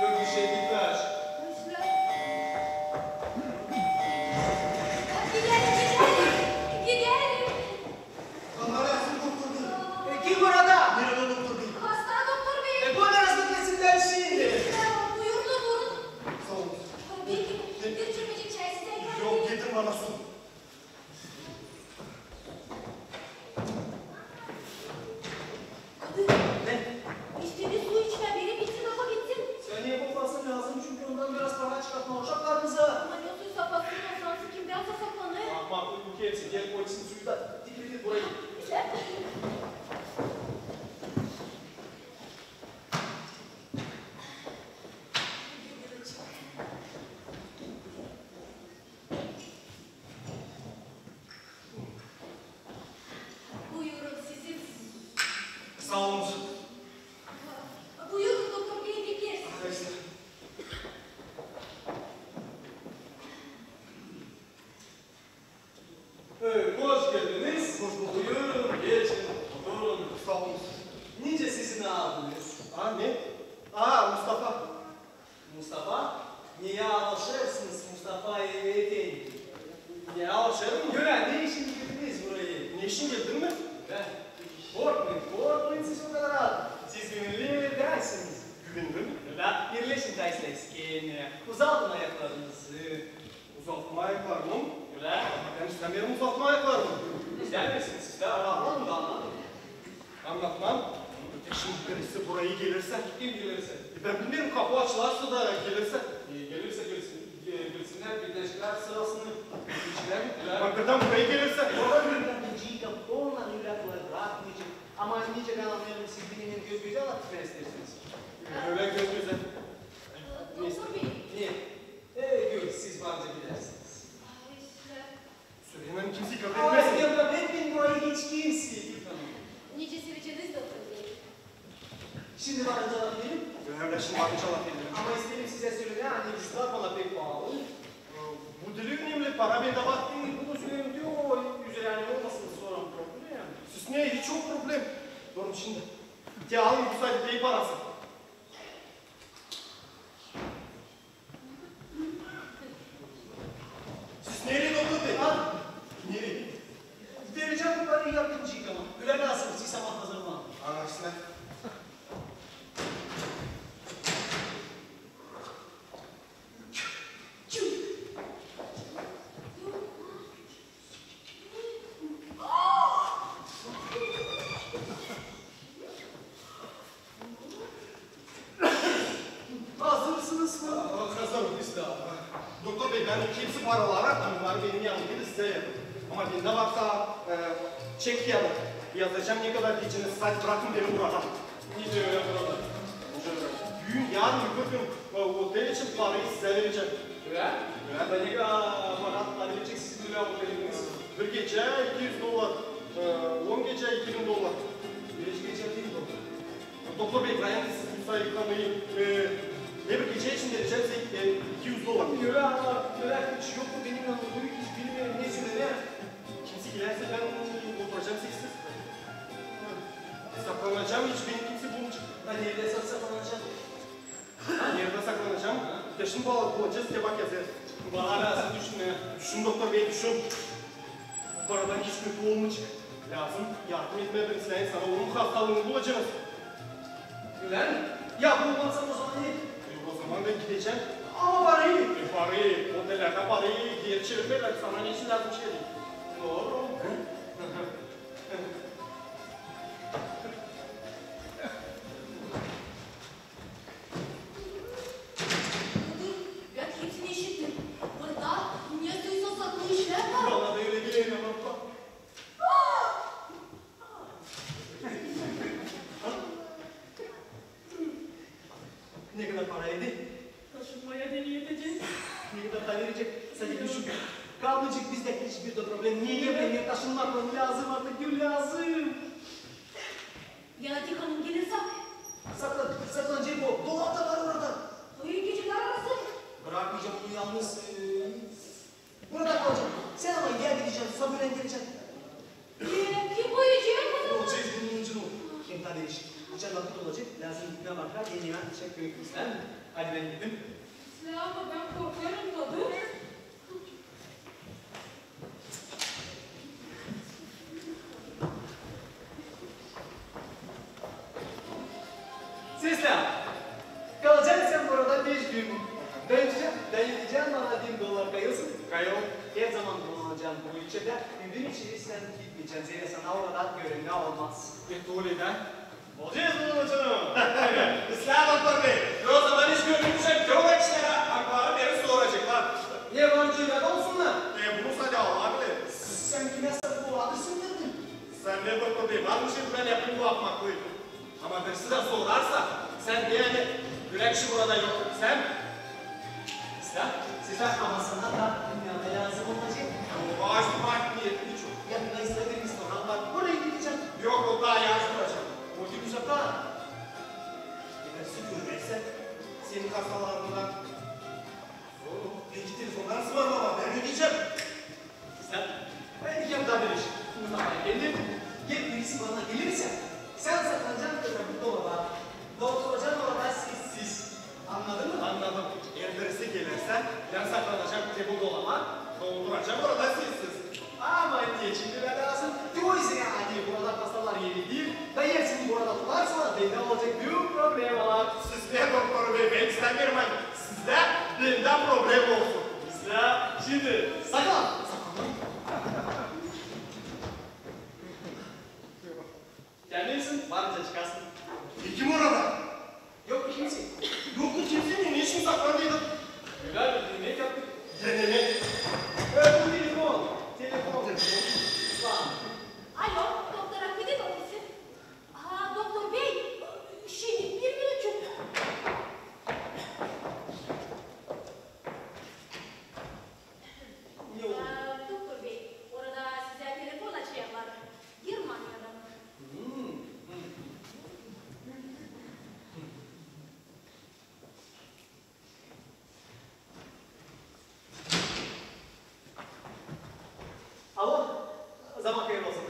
Yok bir şey bitmez. Başla. Gidelim. Gidelim. Kamerasını doktor bey. Kim burada? Merhaba doktor bey. Hasta doktor bey. Bu arasında kesinler şimdi. Buyurun durun. Sağ olun. Belki bir çırpıcık çay size ikram Yok edeyim. getir bana su. Kadın, Ne? içtiğiniz su içme. Biri bitsin ama gitsin. Saniye kopması lazım çünkü ondan biraz para çıkartma uşaklarımıza. Ama ne suysa baksın o sansı kimden saklanır. Bak bu hepsi gel polisin suyu da dikildir burayı. İşte. Buyurun sizin. Sağ olun. Buyurun doktor bey bekleriz. Arkadaşlar. Hoş geldiniz. Hoş bulduk. Buyurun geçin. Oturun. Sağ olun. Nice sizin ağabeyiniz? Ne? Mustafa. Mustafa. Niye alışırsınız Mustafa Efendi? Niye alışalım? Gören ne işin girdiniz burayı? Ne işin geldin mi? Ben. Korkmayın siz o kadar rahat. Siz gönüllü dersiniz. Güvendim. La birleşin Taysleyskin. Uzatın ayaklarınızı. Uzatma ayaklarımı. Öyle. Ben istemiyorum uzatma ayaklarımı. İster misiniz siz de? Anlatmam da anlatın. Anlatmam. Şimdi birisi buraya gelirse. Kim gelirse. Ben bilmiyorum kapı açılarsa da gelirse. Gelirse gelsinler birleşikler sırasını geçiren. Hakikaten buraya gelirse. Oradan dica полна yürekler bırakmayacak. Ama nice ben anlıyorum siz birinin göz göze alıp istersiniz. Öyle göz göze. Doktor bey. Niye? Gör siz bence gidersiniz. İşte. Süleyman kimseyi kabul Ama etmesin. ya ben burayı hiç kimse. Nice seveceğiniz doktor bey. Şimdi bana cevap verin. Öyle şimdi bakınca laf edelim. Ama istedim size söyledi hani bizler bana pek bağlı. Bu dili önemli. Para bende var. Bunu söyleyeyim diyor o güzel yani olmasın sonra problem yani. Siz ne? Hiç yok problem. Durun şimdi. Ya alın bu sayede parası. Siz nereye doktor bey? Al. Nereye? Vereceğim bu parayı yapınca yıkama. Güler lazım siz sabah hazırlan. Anasına. Hazırsınız mı? Kazanım biz de. Doktor bey ben kimsi paralara bunlar benim yanımda size yapın. Ama bir ne varsa çek yazın. Yazacağım ne kadar diyeceğiniz. Sadece bırakın beni burada. Ne diyor ya burada? Düğün yarın bir gün otel için parayı size vereceğim. Öyle? Ben de aparat alabilecek sizin öyle oteliniz. Bir gece $200, 10 gece $2000. Beş gece değil mi? Doktor Bey, ben siz sayıklamayı ne bir gece için vereceğim size $200. Öyle ama öyle hiç yok mu benim yanımda? Hiç bilmiyorum ne söyledi. Kimse gelirse ben oturacağım sessiz. Saklanacağım, hiç beni kimse bulmayacak. Ben evde saklanacağım. Nerede saklanacağım? Yaşını bulacağız diye bak yazıyor. Bana lazım düşün ya. Düşün doktor bey, düşün. Bu paradan hiç kötü olmayacak. Lazım yardım etmeye ben sen sana onun hastalığını bulacağız. Öyle mi? Ya bulmazsam o zaman ne? O zaman ben gideceğim. Ama parayı. Parayı, otellerde parayı geri çevirmeler sana ne için lazım şey değil. Doğru. Ben hepsini işittim. Burada ne duysa saklı işler var. Bana da öyle geliyor ama. Ne kadar paraydı? Taşınmaya niyet edeceğim. Ne kadar para verecek? Sen düşün. Kalmayacak bizde hiçbir de problem. Niye beni taşınmak lazım artık gül lazım. Yanatik Hanım gelirse Saklanacak o. Dolapta var orada. iyi geceler arası. Bırakmayacağım bunu yalnız. Burada kalacağım. Sen ama gel gideceğim. Sabırla geleceğim. Kim uyuyacak o zaman? Olacağız bunun ucunu. Kim kardeş? Uçan vakit olacak. Lazım gitmeye bakar. Elime çek büyük ister mi? Hadi ben gittim. Ama ben korkuyorum da dur. Sesler. Kalacaksın sen burada 5 gün. Ben gideceğim bana $1.000 kayılsın. Kayol. Her zaman kullanacağım bu ülkede. Gün içi sen gitmeyeceksin. Zira sana orada görünme olmaz. Tuvaleden. Olacağız bunun için. İslam doktor bey. O zaman iş görmeyecek. Çok işlere akbarı beni soracaklar. Yabancılar olsunlar. Bunu sadece abi. Sen kime bu adısın dedin? Sen ne doktor bey? Var mı şimdi ben yapayım bu yapmaklıyım. Ama birisi de sorarsa sen de yani güneşi burada yok. Sen? İslam. Sizler ama sana da dünyada lazım olacak. Bağış tutmak niyetli çok. Yanına istediğiniz sonra var. Oraya gideceğim. Yok o daha yaz duracak. O gün uzakta. Eğer süpürmezse senin hastalarından. Peki telefondan ısmarlama ben ödeyeceğim. Sen ben diyeceğim kardeş. Mustafa gelir. Gel birisi bana gelirse sen saklanacaksın kızım bu dolaba. Dolduracaksın orada siz. Anladın mı? Anladım. Eğer birisi gelirse ben saklanacağım bu dolaba. Dolduracağım orada sizsiz. Ama niye şimdi ben lazım? O yüzden yani burada hastalar yeri değil. Ben yersin burada tutarsa bende olacak büyük problem var. Sizde doktor bey ben istemiyorum. Sizde benden problem olsun. Bizde şimdi. Saklan. Gelmelisin, varınca çıkarsın. Kim orada? Yok bir kimse. Yok mu kimse mi? Niçin saklandıydın? Güzel bir dinlemek yaptık. Ne? Bu telefon. Telefon. Islam. Alo, Doktor Akbed'in ofisi. Doktor Bey, şimdi 1,5. Yok. Doktor Bey, orada size telefon açıyorlar. Germanya'dan. Alo. Zaman hayırlı olsun.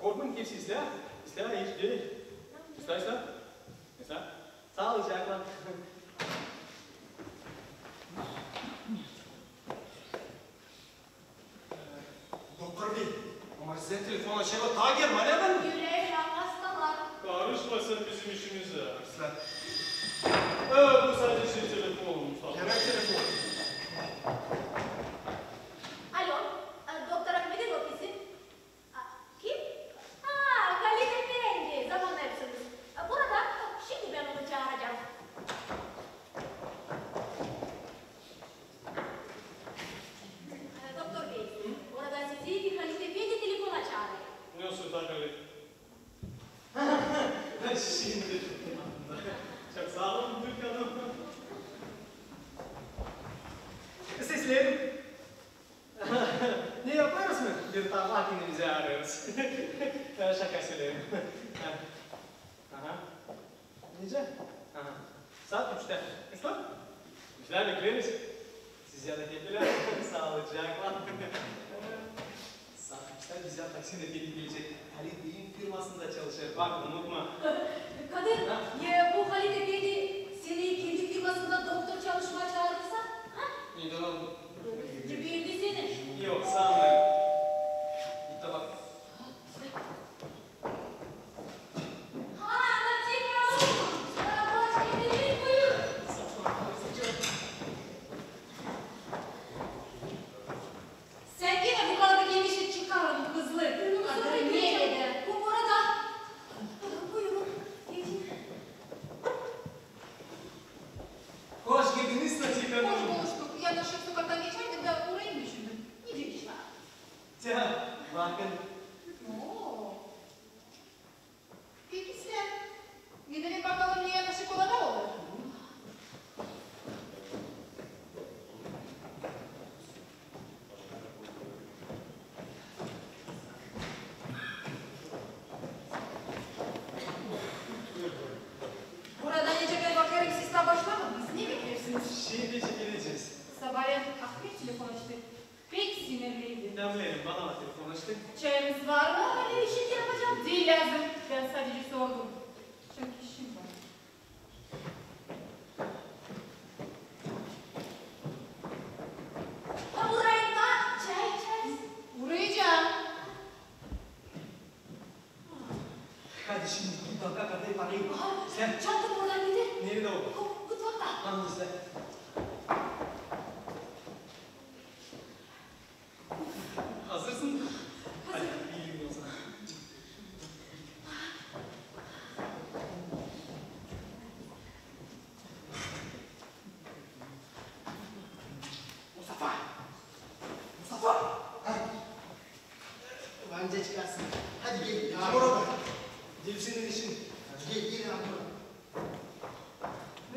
Korkmayın kimse ister. İster hiç değil. İster. Sağ ol Jackman. Doktor bey. Ama size telefon açıyorlar. Ta Germanya'dan mı? Yüreğe hastalar. Karışmasın bizim işimize. Sen. Bu sadece şey telefon olmuş. Hemen telefon. Alo, Doktor Akbed'in ofisi. Kim? Kalite Efendi, zaman hepsiniz. Burada, şimdi ben onu çağıracağım. Doktor Bey, orada sizi Kalite Efendi telefona çağırıyor. Ne olsun Takali? Sizler bekleriz. Siz ya da tepeler. Sağlıcakla. Sahipler güzel taksine gelip gelecek. Halit Bey'in firmasında çalışır. Bak unutma. Kadir, ya bu Halit Efendi seni kendi firmasında doktor çalışmaya çağırırsa? Ha? İyi oldu. Bildi seni. Yok sanmıyorum. Git de bak. Sen yine bu kadar giymişi çıkarın kızlı. Kadir niye dedi? Bu burada. Buyurun. Geçin. Hoş geldiniz Latife Hoş Hanım. buluştuk. Yaklaşık sokaktan geçerdim de orayı mı düşündüm? Nice iş var. Ya bakın. Oo. Peki sen? Gidelim bakalım niye yanaşık olan ne olur? Burada nece bakarım siz daha başlamadınız. Ne bekliyorsunuz? Şimdi çekileceğiz. Sabahleyin Ahmet telefon açtı. Pek sinirliydi. Demleyelim bana mı telefon açtık? Çayımız var mı? Ben işini yapacağım. Değil lazım. Ben sadece sordum. Çünkü işim var. Ha buraya da çay içeriz. Uğrayacağım. Hadi şimdi git banka kadar parayı. Aha, Sen çantam oradan gider. nerede o? Mutfakta. Anınızda. Hazırsın. Hadi iyi gün olsun. Mustafa! Mustafa! Bence çıkarsın. Hadi gel. Ya orada. Dilsinin işin. Hadi gel abi.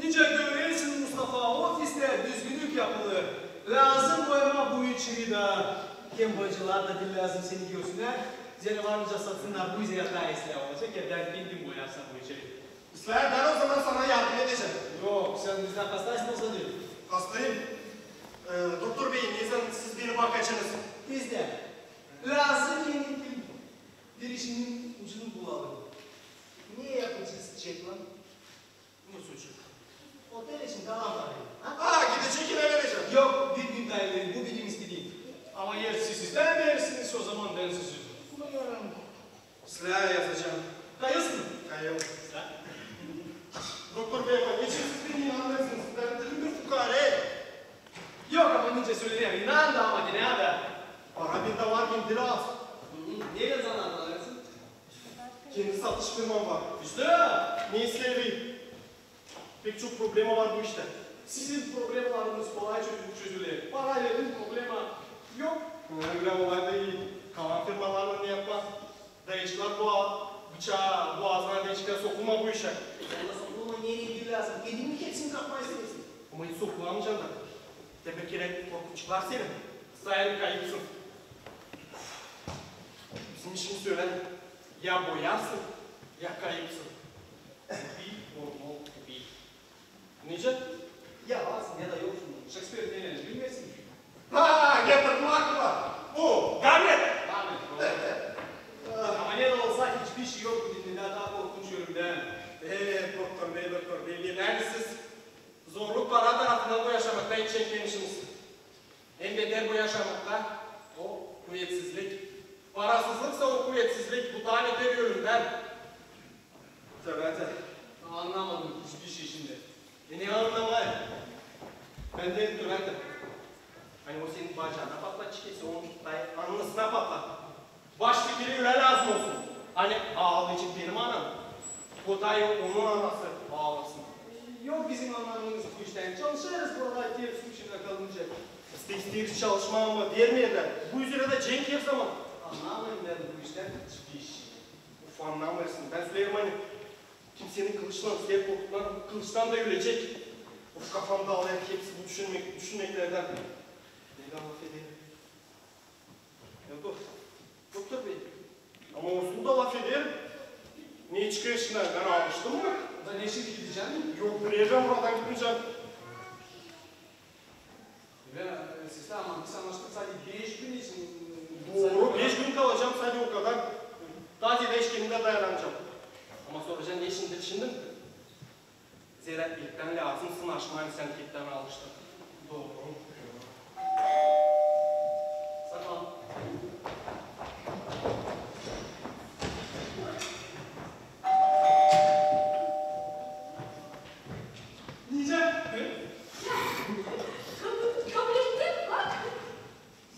Nice görüyorsun Mustafa, ofiste düzgünlük yapılır. Lazım koyma bu içeri de. Kembacılar da dil lazım seni görsünler. Zeni varınca satsınlar bu izleye daha esler olacak ya ben bildim boyarsam bu içeri. İsmail ben o zaman sana yardım edeceğim. Yok sen bizden hastaysın o sanıyor. Hastayım. Doktor bey, neyse siz beni bakacaksınız. Bizde. Lazım yeni bir işinin ucunu bulalım. Niye yapacağız çek lan? Ne suçu? Otel için kalan parayı. Ha, gidecek yine vereceğim. Yok bir gün dayanayım bu benim istediğim. Ama yer sizden verirsiniz o zaman ben sizi. Buyurun. Silah'a yazacağım. Kayılsın. Kayıl. Doktor bey, niçin siz beni inanmıyorsunuz? Ben dedim bir fukare. Yok ama nice söyleyeyim. İnan da ama ne haber? Para bende var, kendine al. Neyle zannet alıyorsun? Kendi satış firmam var. İşte. Ne isteyelim? Pek çok problemi var bu işte. Sizin problemleriniz kolay çözülür. Parayla bir problema yok. Öyle olay da iyi. Kalan firmalarla ne yapmaz? Dayıcılar bıçağı boğazına dayıcıklar sokulma bu işe. Allah sokulma nereye bir lazım? Kedimi hepsini kapmayı istemesin. Ama hiç sokulamayacağım da. Demek ki korkunçlar senin. Sayarım kayıpsın. Bizim işini söyle. Ya boyarsın ya kayıpsın. Bir normal bir. Nece? Ya varsın ya da yoksun. Shakespeare denir bilmesin. Ha, getirdim aklıma. Bu, Hamlet. Ama ne de olsa hiçbir şey yok bu dinde. Daha korkunç yönümden. Evet doktor bey. Yani siz zorluk para tarafından bu yaşamakta hiç çekmemişsiniz. En beter bu yaşamakta o kuvvetsizlik. Parasızlıksa o kuvvetsizlik, bu tane beter ölümden. Tabii. Anlamadım hiçbir şey şimdi. Ne anlamayın? Ben de Töbete. Hani o senin bacağına patlat çıkıyorsa onun anlısına patlat. Baş fikri öyle lazım olsun. Hani ağlayacak benim anam. O dayı onun anası ağlasın. Yok bizim anlamımız bu işten. Çalışırız burada ihtiyaç içinde kalınca. İsteyiz çalışma ama diğer mi yerler? Bu üzere de cenk her zaman. Anlamayın ben bu işten hiçbir iş. Uf anlamırsın. Ben Süleyman'ım. Kimsenin kılıçtan, silah korkutan kılıçtan da ölecek. Of kafamda ağlayan hepsi bu düşünmeklerden. Neden affederim? Doktor bey. Ama olsun da laf ederim. Niye çıkıyor şimdi? Ben almıştım mı? Ben eşit gideceğim mi? Yok buraya ben buradan gitmeyeceğim. Siz tamam biz anlaştık sadece 5 gün için. Doğru, 5 gün kalacağım sadece o kadar. Taziyede eşliğinde dayanacağım. Ama soracağım ne işindir düşündün mü? Zira ilkten lazım sınaşmayı sen ilkten alıştın. Doğru. Sakal. Diyeceğim. Kabul ettim bak.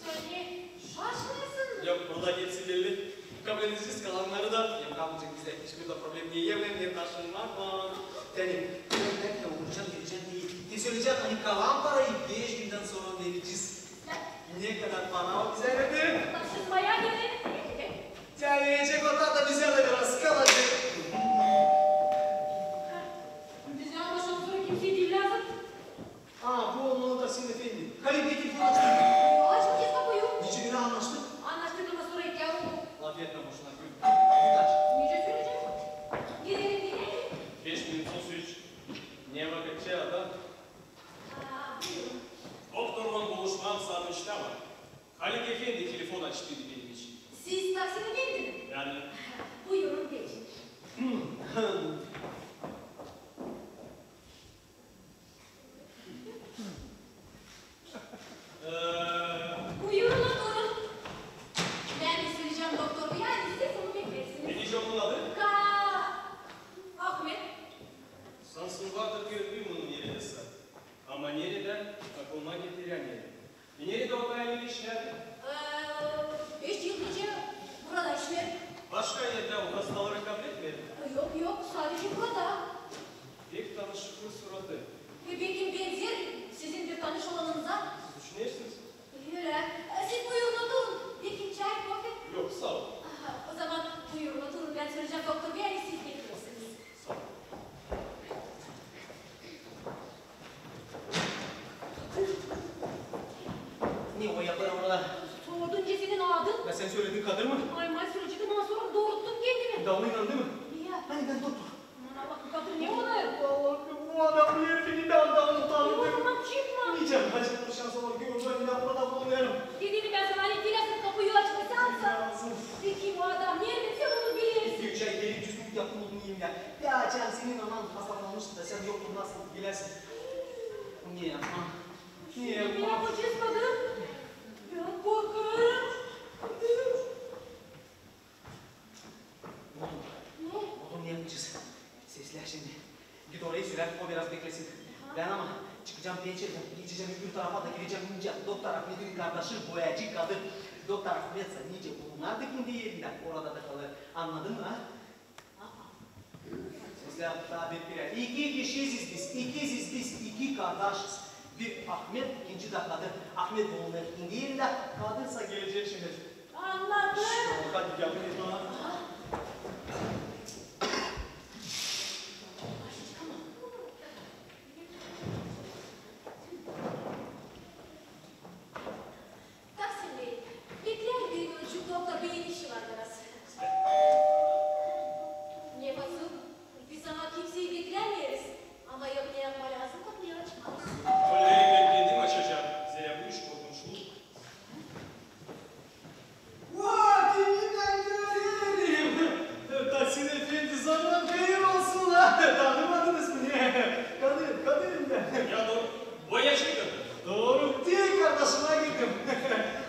Sen niye şaşmıyorsun? Yok burada geçsin belli. Kabul edeceğiz kalanları da. Hem kalmayacak bize hiçbir de problem değil. Yemem hem taşınmak var. Benim ben de olacağım geleceğim değil. Ne söyleyeceğim hani kalan parayı 5 günden sonra vereceğiz. Ne kadar para o bize verdi? Taşınmaya gelelim değil mi? Sen verecek otan da bize de biraz kalacak. Bize ama sonra kimseyi değil lazım. Aa bu olmalı da senin efendim. Kalibiyeti falan açtık. Açmayacağız kapıyı. Niçin güne anlaştık? Anlaştık ama sonra ihtiyar oldu. Laf etme boşuna gül. Güzel. Nice söyleyeceğim. Gidelim gidelim. 5 minut sos iç. Ne vakit şey adam? Buyurun. Doktorla buluşmam sanmıştı ama Haluk Efendi telefon açtıydı benim için. Siz taksine bindiniz. Yani Buyurun geçin. Buyurun oturun. Ben de söyleyeceğim doktor bey. Yani siz onu ne beklersiniz. diyeceğim onun adı? Ahmet. Sansılvatır gördüğüm onun yerine sen. Ama nereden aklıma getiren yeri. Nerede o dayalı işler? 5 yıl önce burada işler. Başka yerde o hastaları kabul etmedi. Yok sadece burada. Pek tanışıklı suratı. Bebeğin benzer sizin bir tanış olanınıza. Düşünüyorsunuz? Öyle. Siz buyurun oturun. Peki çay, kahve? Yok sağ ol. O zaman buyurun oturun. Ben söyleyeceğim doktor bey. Yani siz bekliyorsunuz. Sağ ol. Ne o yapar orada? Sordun senin adın. Ya sen söyledin kadın mı? Ay söyleyecektim ama sonra doğrulttum kendimi. Davul inandı mı? Niye? Hani ben doktor. Aman Allah'ım kadın ne olur? Allah'ım bu adam bu herifini ben utandım. Yorulmak çıkma. Diyeceğim hacı konuşan sonra görürsen yine burada bulunmayalım. Dediğini ben sana hani dilersin kapıyı açmasansa. Peki bu adam nerede sen onu bilirsin. 2-3 ay geri düzgün yaptım onu yiyeyim ya. Ya Can senin anan hastalanmıştı da sen yoktun nasıl bilersin. Niye yapma? Niye Ben yapma? yapacağız kadın. Ben korkarım. Oğlum ne yapacağız? Sesler şimdi. Git orayı sürer, o biraz beklesin. Ben ama çıkacağım pencereden, geçeceğim öbür tarafa da gireceğim ince. Doktor Ahmet'in kardeşi boyacı kadın. Doktor Ahmet'se nice bunlar da kendi yerinden orada da kalır. Anladın mı ha? Sesler daha bekler. 2 kişiyiz biz, ikiziz biz, 2 kardeşiz. Bir Ahmet, ikinci de kadın. Ahmet bunlar kendi yerinde, kadınsa gelecek şimdi. Anladım. Hadi gel bana. Taksim Bey, bekleyen bir ölçük doktor beyin işi var biraz. Ne basın? Biz sana kimseyi beklemeyiz. Ama yok ne yapma lazım kapıyı açmaz. Kolleri ben kendim açacağım. Zira bu iş korkunçluk. Vaktinden göreyim. Tahsin Efendi zaman hayır olsun la. Tanımadınız mı niye? Kadir'im ben. Ya doğru. Boyacı kadın. Doğru. Diğer kardeşime girdim.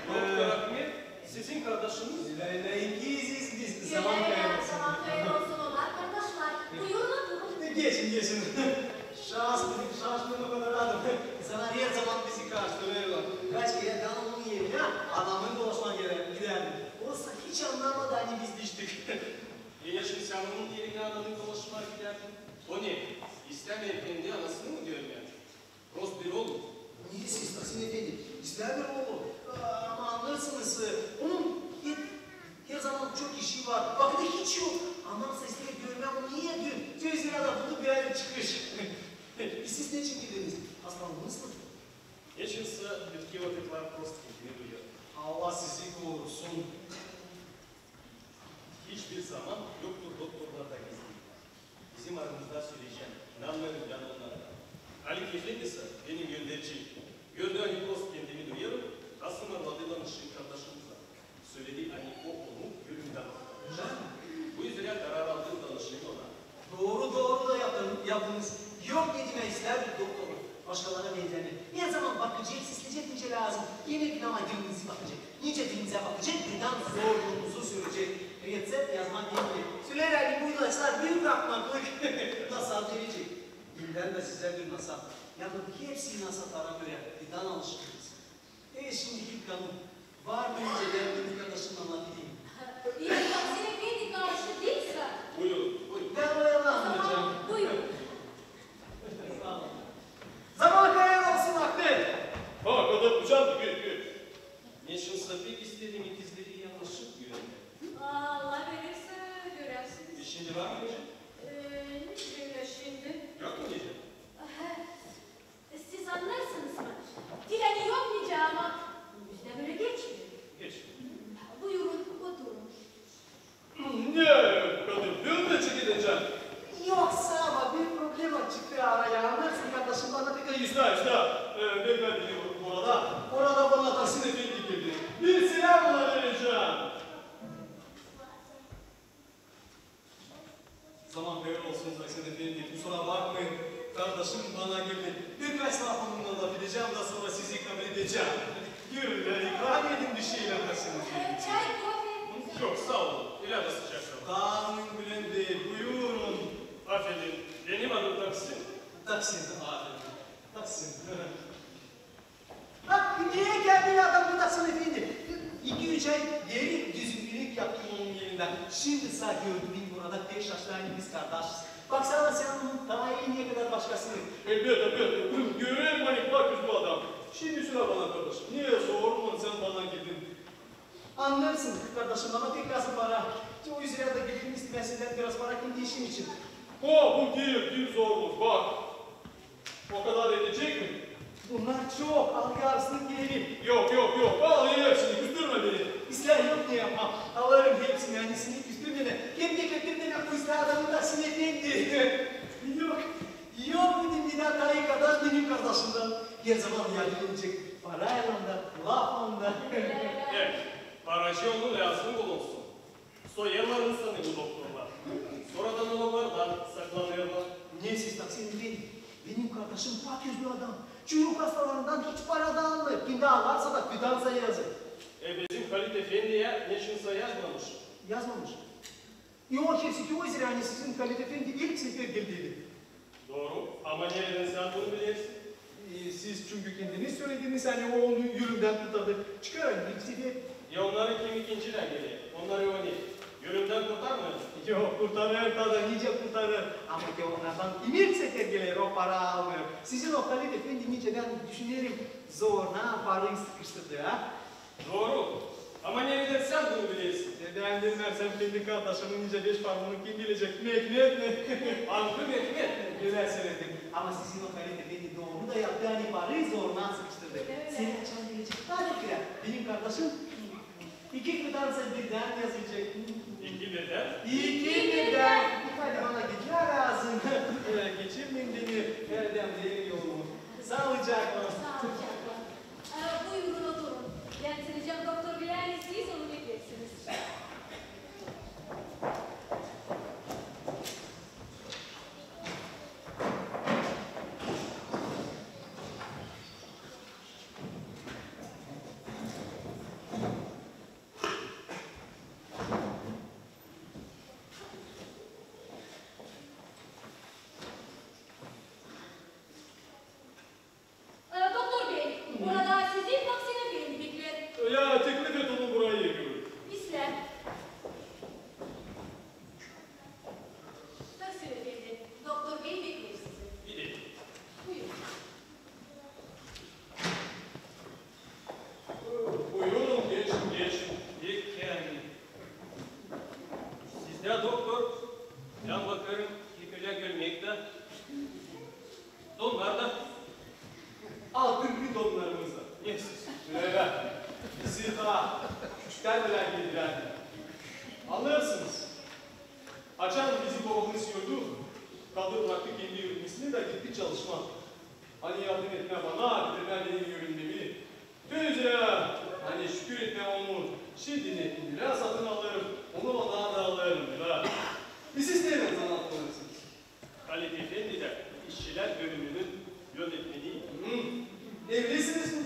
Doktor Ahmet sizin kardeşiniz. Öyle ikiziz biz. Zaman Zaman kayır kaybolsun. zaman kayır olsun onlar arkadaşlar. Buyurun oturun. Geçin. Şaşmın o kadar adım. Sana her zaman bizi karşılıyorlar. Kaç kere kanalımın yerine adamın dolaşman giderdim. Oysa hiç anlamadı hani biz düştük. Yaşın sen onun yerine anladın dolaşmaya giderdin. O ne? İslam erkeğinde anasını mı görmüyor? Rost bir oğlum. Niye siz Tahsin Efendi? İster mi oğlum? Ama anlarsınız. Onun her zaman çok işi var. Vakti hiç yok. Aman sesleri görmem o niye dün? Tüzün adam bunu bir ayrı çıkmış. Siz ne için girdiniz? Hastalandınız mı? Yaşınsa bitki vakitler prost kendini duyuyor. Allah sizi korusun. Hiçbir zaman yoktur doktorlarda gizli. Bizim aramızda söyleyeceğim. İnanmayın ben onlara. Haluk Efendi ise benim göndericiyim. Gördüğü prost kendimi duyuyorum. bakacak, sisleyecek nice lazım. Yemek ama dilinizi bakacak. Nice dilinize bakacak, birden zorluğunuzu sürecek. Resept yazmak değil. Süleyreli bu ilaçlar büyük akmaklık. Nasal verecek. Dilden de size bir nasal. Yani hepsi nasatlara göre birden alışırsınız. Şimdi ilk kanım. Var mı inceden bir arkadaşım anlatayım. İyi bak senin kendi karşı değilse. Buyurun, buyurun. Ben oyalanmayacağım. Buyur. Sağ olun. Zaman kayar olsun Ahmet. Ha, kadar hocam, gül. Yaşınsa pek istediğim ikizleri yanlışlık yönde. Allah verirse görersiniz. Şimdi var mı hocam? Ne böyle şimdi? Yok mu diyeceğim? Siz anlarsınız mı? Treni yok diyeceğim ama bizde böyle geçmiyor. Geç. Buyurun oturun. Ne? Kadın, dün de çekileceğim. Yoksa ama bir problem çıktı araya. Anlarsın kardeşim bana bir İsta. Beyefendi burada. Orada bana Tahsin Efendi girdi. Bir silah ona vereceğim. Zaman böyle olsun Tahsin Efendi. Kusura bakmayın. Kardeşim bana geldi. Birkaç lafımla da bileceğim de sonra sizi kabul edeceğim. Yürü, ikram edin bir şeyler Tahsin Efendi. Çay, kahve. Çok sağ olun. İleride sıcak. Kanun Bülent'i buyurun. Affedin. Benim adım Taksim. Taksim. Taksim. Bak niye geldi adam bu Taksim Efendi? 2-3 ay geri düzgünlük yaptım onun yerinden. Şimdi sağ gördüm burada 5 yaşlarını biz kardeşiz. Baksana sen onun tamayiye kadar başkasını. Elbette. Göreyim manik bak bu adam. Şimdi sıra bana kardeşim. Niye sorma sen bana gidin? Anlarsın kardeşim ama tek lazım para. O yüzden de gelin istemesinden biraz para kendi işim için. Bu değil zormuş bak. O kadar edecek mi? Bunlar çok algı arasının geliri. Yok. Al hepsini küstürme beni. İslah yok ne yapmam. Alırım hepsini annesini küstürmene. Kendi kötümden bu islah adamı da sinirlendi. Yok dedim bir daha dayı kadar benim kardeşimden. Her zaman yardım edecek. Parayla da, lafla da. Evet. Parasyonlu lazım bulunsun. Soyarlar insanı bu doktorlar. Sonradan olanlardan saklanıyorlar. Ne siz Taksim Efendi? Benim kardeşim pak yüzlü adam. Çocuk hastalarından hiç para da almıyor. Kimde varsa da fidansa yazın. Bizim Halit Efendi'ye yaşınsa yazmamış. Yazmamış. Yok hepsi ki o yüzden hani sizin Halit Efendi ilk sefer geldiğini. Doğru. Ama nereden sen bunu bilirsin? Siz çünkü kendiniz söylediniz hani o onu yürümden kurtardı. Çıkarın ilk sefer. Ya onların kim ikinciden geliyor? Onları o değil. Yönümden kurtarmıyor. Yok kurtarır tadı nice kurtarır. Ama ki onlardan ilk sefer gelir o para almıyor. Sizin o Halit Efendi nice ben düşünelim zorla parayı sıkıştırdı ha. Doğru. Ama nereden sen bunu bilirsin? Ben bilmersem kendi kardeşimin nice 5 parmağını kim bilecek? Mekmet mi? Ankı Mehmet. Güzel söyledim. Ama sizin o Halit Efendi doğru da yaptı hani parayı zorla sıkıştırdı. Evet. Seni açan gelecek. Hadi kira. Benim kardeşim 2 kıtansa birden yazacak. İki neden? İki birden. Hadi bana gitme lazım. Geçirmeyin beni. Erdem değil yolumu. Sağlıcakla. Sağlıcakla. Buyurun oturun. Getireceğim doktor Bilal siz onu beklersiniz. Doktor Bey, burada sizin Taksim Efendi bekler. Ya teklif et onu buraya geliyorum. İslam. Taksim Efendi, Doktor Bey bekler sizi. Gidelim. Buyurun. Buyurun geçin. İlk yani. Sizde doktor. Ben bakarım kipele görmekte. Donlarda. Altın bir donlarımızla. Yes. Evet. Bizi daha küçükten bile geldiler. Anlarsınız. Açan bizi babamız gördü. Kadın bıraktı kendi yürümesini de gitti çalışma. Hani yardım etme bana, bitirme benim yürümemi. Tüze, hani şükür etme onu. Şimdi ne ettim, satın alırım. Onu ona da alırım. Siz nereden anlatmalısınız? Halit Efendi de işçiler bölümünün yönetmeni. Evlisiniz mi?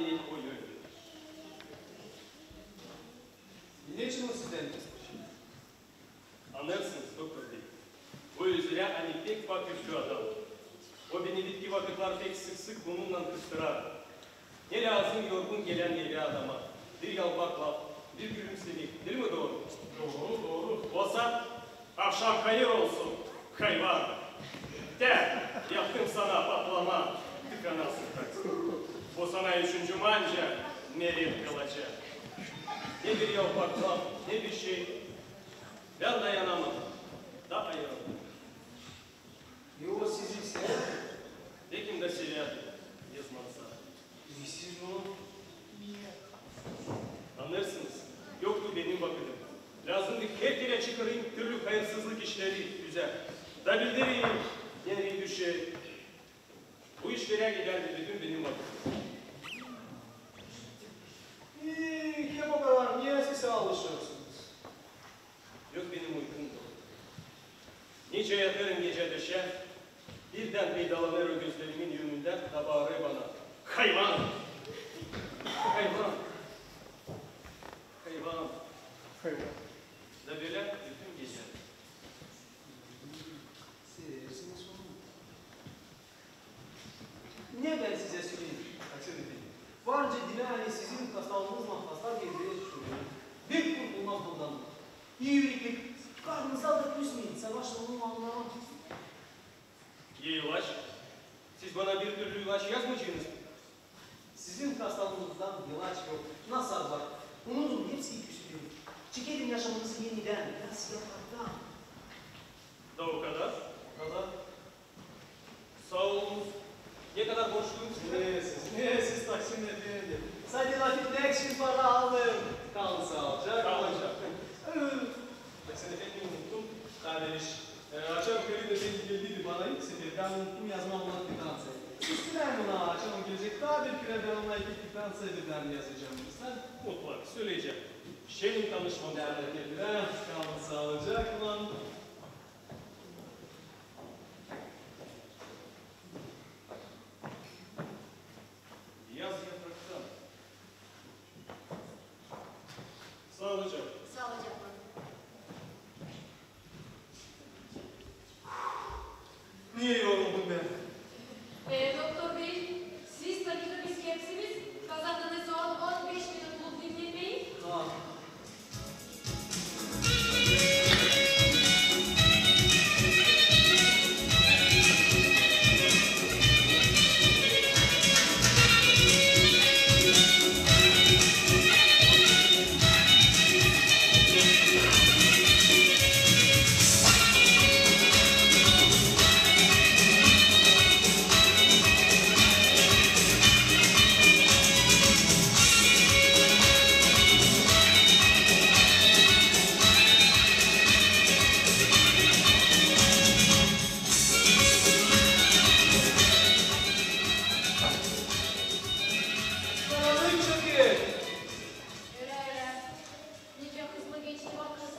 beni o yönde. Ne için o sizden? Anlarsınız doktor bey. Bu yüzden hani pek vakıfçı adam. O beni bitki vakıflar pek sık sık bununla kıstırar. Ne lazım yorgun gelen yeri adama. Bir yalbak laf, bir gülümsemek. Değil mi doğru? Doğru, doğru. Olsa akşam hayır olsun. Hayvan. De yaptım sana patlama. Tıkanasın taksın. O sana üçüncü manca. Nereye kalacak? Ne bir yalbak laf, ne bir şey. Ben dayanamam. Da ayırım. Yo sizi sever. Dekim de severdi. Yazmansa. Siz bunu Anlarsınız. Yoktu benim vakıdım. Lazımdı her yere çıkarayım türlü hayırsızlık işleri güzel. Da bildireyim. Nereye düşer. Bu işlere giderdi bütün benim vakıdım. Kim o kadar? Niye size alışıyorsunuz? Yok benim uykum da. Nice yatarım gece düşer. Birden peydalanır o gözlerimin yönünden da bağırır bana. Hayvan! Hayvan! Hayvan! Da böyle bütün gece. seversiniz onu. Ne ben size söyleyeyim? Açın efendim. Varınca dinayeni sizin kastalığınızla hasar gezmeye düşünüyorum. Bir kurtulmaz bundan. İyi yürekli, karnınızı alıp üzmeyin. Savaşla onu anlamam. Ya ilaç? Siz bana bir türlü ilaç yazmayacaksınız. Sizin hastalığınızdan yılaç yok, nasar var. Unutun hepsi küsülüyor. Çekelim yaşamınızı yeniden. Biraz yapardan. Da o kadar. Kadar. Sağ olunuz. Ne kadar borçluyum size? Ne siz Taksim efendim? Sadece latifte ekşin para alın. Kalın sağlıcak. Kalacak. Taksim efendim unuttum. Kardeş. Akşam köylü de beni geldiydi bana ilk sefer. Ben unuttum yazmam ona kvitansı. Üstüne buna akşam gelecek. Daha bir kere ben ona iki kvitansı ben yazacağım. Sen Mutlak söyleyeceğim. Şenin tanışmam. derler kendine. Kalın sağlıcak ulan. Yaz yapraktan. Sağlıcak. Sağlıcakla. Niye yoruldum ben? Doktor bey, siz tabii biz hepsimiz kazandığınız son 15 minutluk dinlemeyi. Ha. Tanıdık çok iyi. Öyle öyle. Nice hızlı geçti vakit.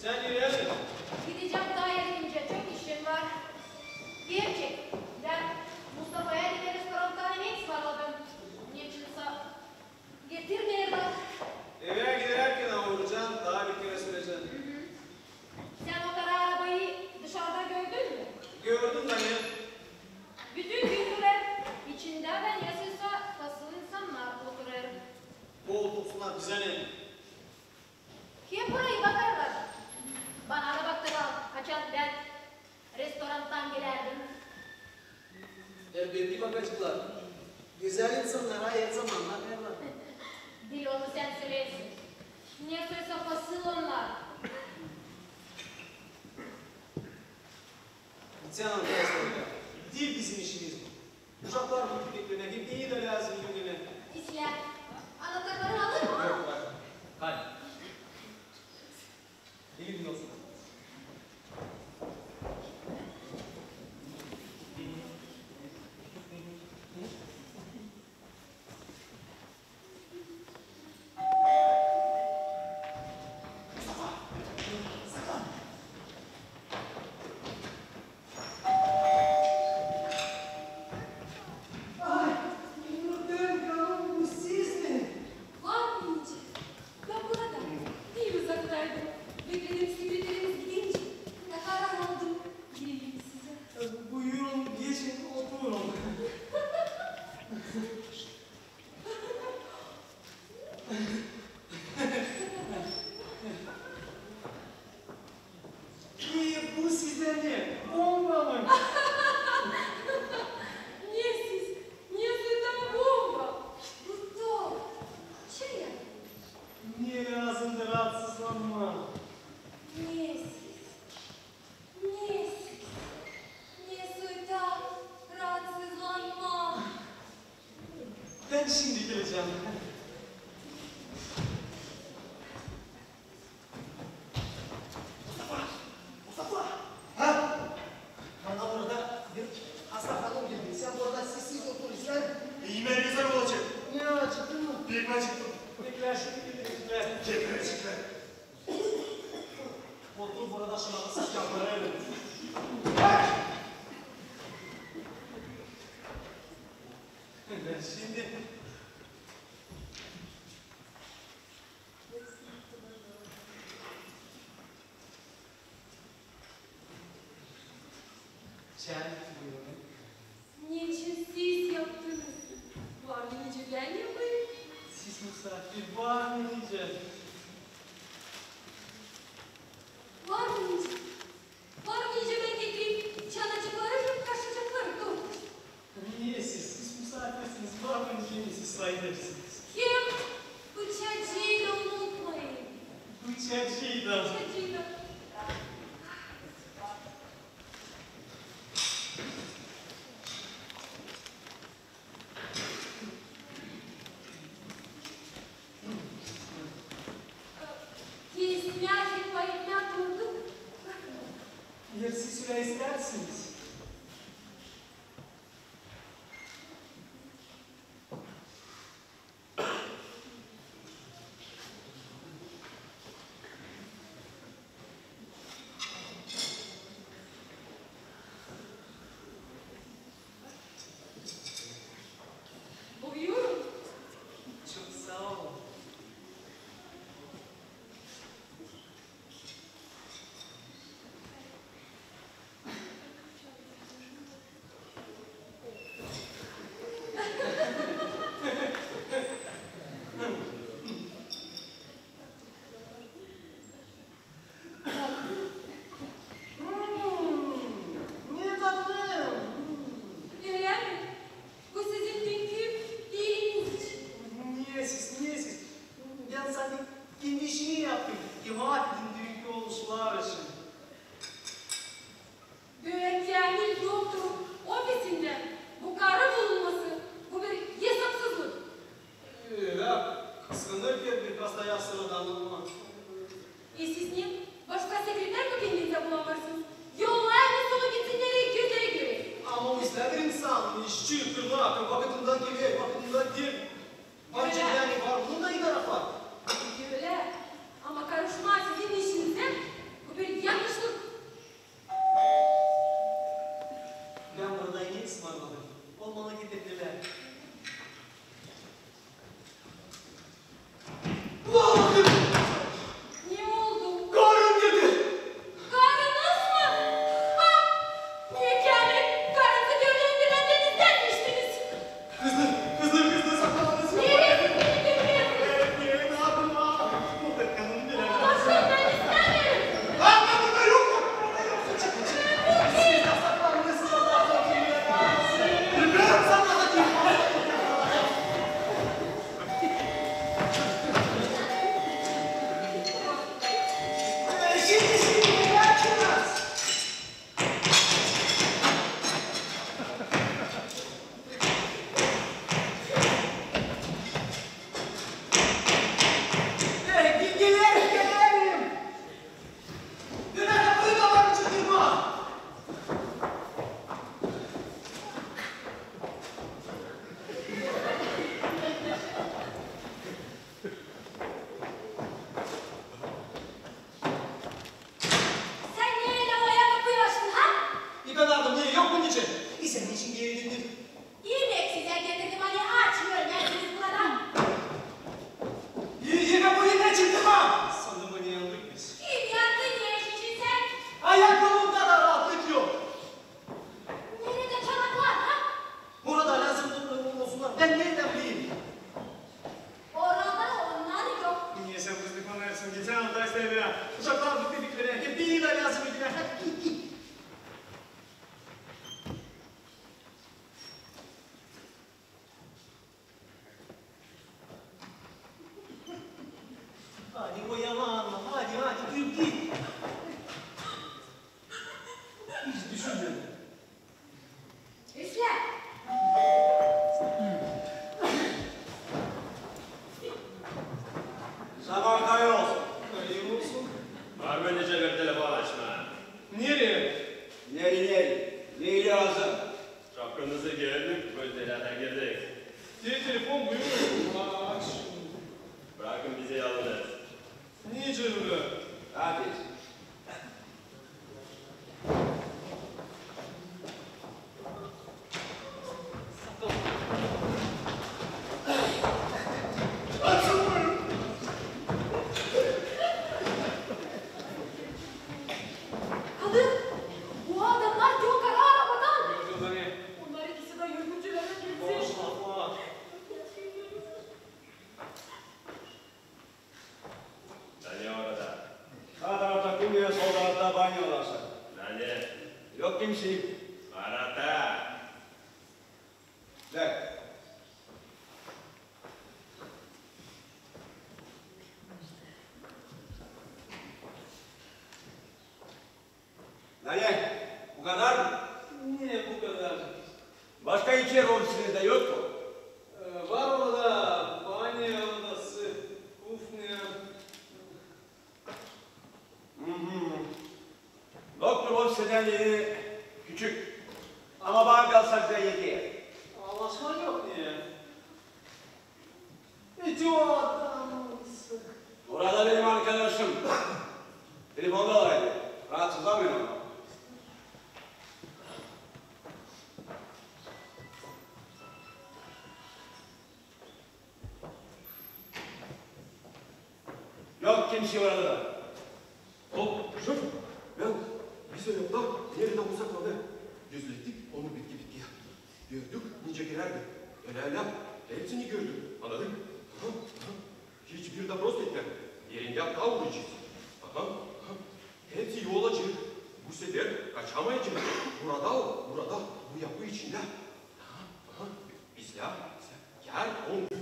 Sen yürüyelim. Gideceğim daha yerince çok işim var. Gerçek. Ben Mustafa'ya bir restorandan ne ısmarladım. Niçinse getir nerede? Eve giderken vuracağım, daha bir kere söyleyeceğim. Sen o kara arabayı dışarıda gördün mü? Gördün hani. Bütün gündüler içinde ben yasıysa nasıl insanlar oturur. Koltuksuna bize ne? Hep burayı bakarlar. Bana da baktılar. Kaçan ben restorandan gelirdim. Elbette bakacaklar. Güzel insanlara her zamanlar vermem. Dil onu sen söylesin. Ne söylese fasıl onlar. Sen anlayasın. Değil bizim işimiz bu. Uşaklar bu tüketlerine gittiği de lazım gününe. İsyan. Anahtarları alır mı? Yok bak. Hadi. İyi gün olsun. geleceğim. Mustafa! Ha? Bana burada bir hasta hanım geldi. Sen burada sessiz otur ister. İyime ne zaman olacak? Ne acıktın mı? Bir acıktım. Bekler şimdi, bekler. Geberecekler. Otur burada şuna nasıl yapmayalım. Şimdi sen buyurun. Niçin siz yaptınız? Var mı nice ben yapayım? Siz misafir var mı diyeceğim. Var mı nice? Var mı nice ben getireyim? Çanacıkları yok, kaşıcıkları yok. Niye siz misafirsiniz? Var mı diyeceğim siz sayılırsınız. Kim? Bıçacıyla unutmayın. Bıçakçıydı. Bıçacıyla. Kesmeyecek bayılmak durduk. Bir siz süre istersiniz. Buyurun. Çok sağ olun. Niye tatlım? Öyle mi? Bu sizin dünkü iyiliğiniz için. Niye siz? Ben senin kendi işini yaptım. İma ettin dünkü oluşlar için. Böreklerinin doktor ofisinde bu karı bulunması, bu bir hesapsızlık. Öyle. Kıskanır ki bir hastaya sıradan olma. Siz niye? Başka sekreter mi kendinize bulamazsınız? Yollayın sonu gitsin nereye gözleri göre. Ama o ister insan. İşçi, tırnak, vakitinden gelir, vakitinden değil. Ancak yani var, bunun da iyi tarafı var. Öyle. Ama karışma sizin işinizde. Bu bir yanlışlık. Ben burada yeni ısmarladım. Olmalı getirdiler. Ne oldu? Karım dedi. Karınız mı? Ha! Yani karınızı gördüğüm bir denizden düştünüz. Kızdır, saklamanız yok. Nereye gittiniz? Ne yapın ha? Muhtemelen'in bile. Başka ben istemiyorum. Ha, ben burada yokum. Çıkın. Siz de saklanmışsınız. Ben saklanacağım. Şimdi ne yapacağız? Gelelim. Döner kapıyı da var çıktırma. Sen niye lavaya kapıyı açtın ha? Yıkanardım niye? Yok bunun için. Senin için geri döndüm. Yine size getirdim hani açmıyorum ben siz buradan. Yine bu yine çıktırma. Sanırım bana yandık biz. Kim yaktı niye için sen? Ayakkabımda da rahatlık yok. Nerede çanaklar ha? Burada lazım olsunlar. Ben nereden bileyim? Orada onlar yok. Niye sen kızlık anlarsın? Geçen hafta işte bir uşaklar bitti fikirlerine. Hep bir de lazım idiler. Hadi git. Hadi oyalanma. Hadi gül git. Hiç düşünmedim. Üfle. ofisinizde yok mu? Var orada banyo odası, kufne. Doktor ofisinden yeri küçük. Ama bana kalsak da yetiyor. Anlaşma yok niye? Hiç o adamsın. Orada benim arkadaşım. Telefonda olaydı. Rahatsızlanmayın ama. Yok kimse orada da. Hop, şef. Ben bize yok da nerede olsak da gözlettik, onu bitki yaptık. Gördük, nice girerdi. Öyle hepsini gördük. Anladın? Aha, aha. Hiçbir de prost etmem. Yerinde kavrayacağız. Aha, aha. Hepsi yolacak. Bu sefer kaçamayacağız. Burada, bu yapı içinde. Aha, aha. Bizler, yer 10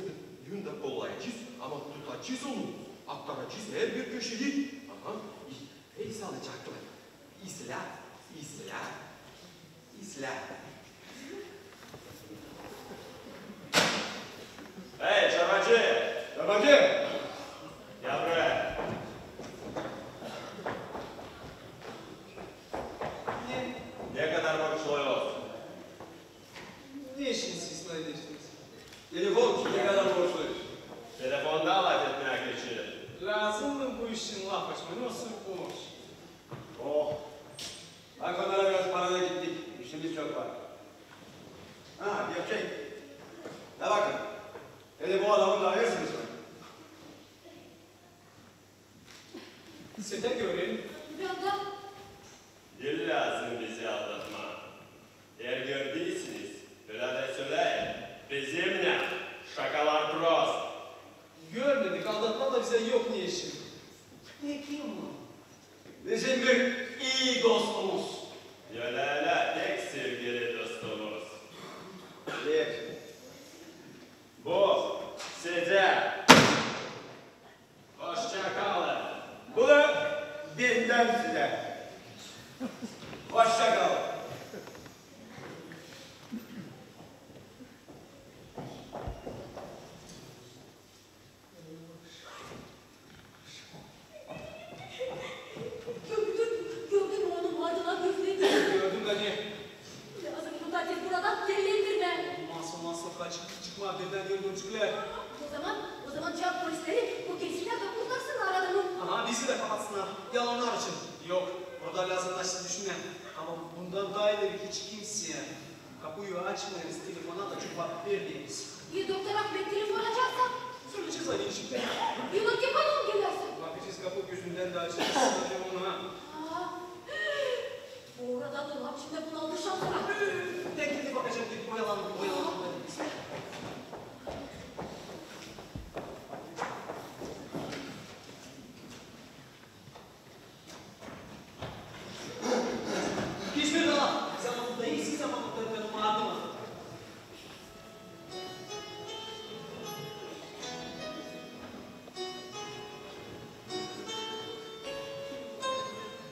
günde kollayacağız ama tutacağız onu. Aktaracağız her bir köşeyi. Aha, neyse alacaklar. İslah. Hey çorbacı! Yabancı! Gel buraya. Ne kadar bakışlıyorsun? Ne işiniz İsmail değiştiniz? Telefon ne kadar borçluyuz? Telefonda laf etmek için. Lazım mı bu işin laf açma? Nasıl boş? Oh! Bak onlara biraz parada gittik. İşimiz çok var. Ha, gerçek. Ya bakın. Hele bu adamı tanıyorsunuz mu? Sete görelim. Biraz Dil lazım bizi aldatma. Eğer gördüyseniz, böyle de söyleyin. Bizimle şakalar prost. Görmedik, aldatma da bize yok ne işin? Ne kim bu? Bizim bir iyi dostumuz. Yölela tek sevgili dostumuz. Değil. Bu size. Hoşça kalın. Bu da benden size. Hoşça kalın. gördün mü onun ardına gözlerini? Gördüm Gani. Lazım Mutatis buradan delilendirme. Masum kaç çıkma birden yolculuklar. O zaman çağır polisleri bu gelsinler de kurtarsın adamı. Aha bizi de kapatsınlar. Yalanlar için. Yok. Orada lazımlaşsın düşünmem. Ama bundan daha ileri hiç kimseye kapıyı açmayınız, telefona da cevap vermeyiniz. Bir doktor Ahmet telefon açarsa Soracağız aynı şimdi. yıllık yapalım gelirsin. Bakacağız kapı gözünden de açacağız. Sadece onu ha. Orada dolap içinde bunaldı şansına. Tekli bakacağım dedi. Oyalandım. Hiçbir daha. Zamanında iyisi zamanında benim adıma.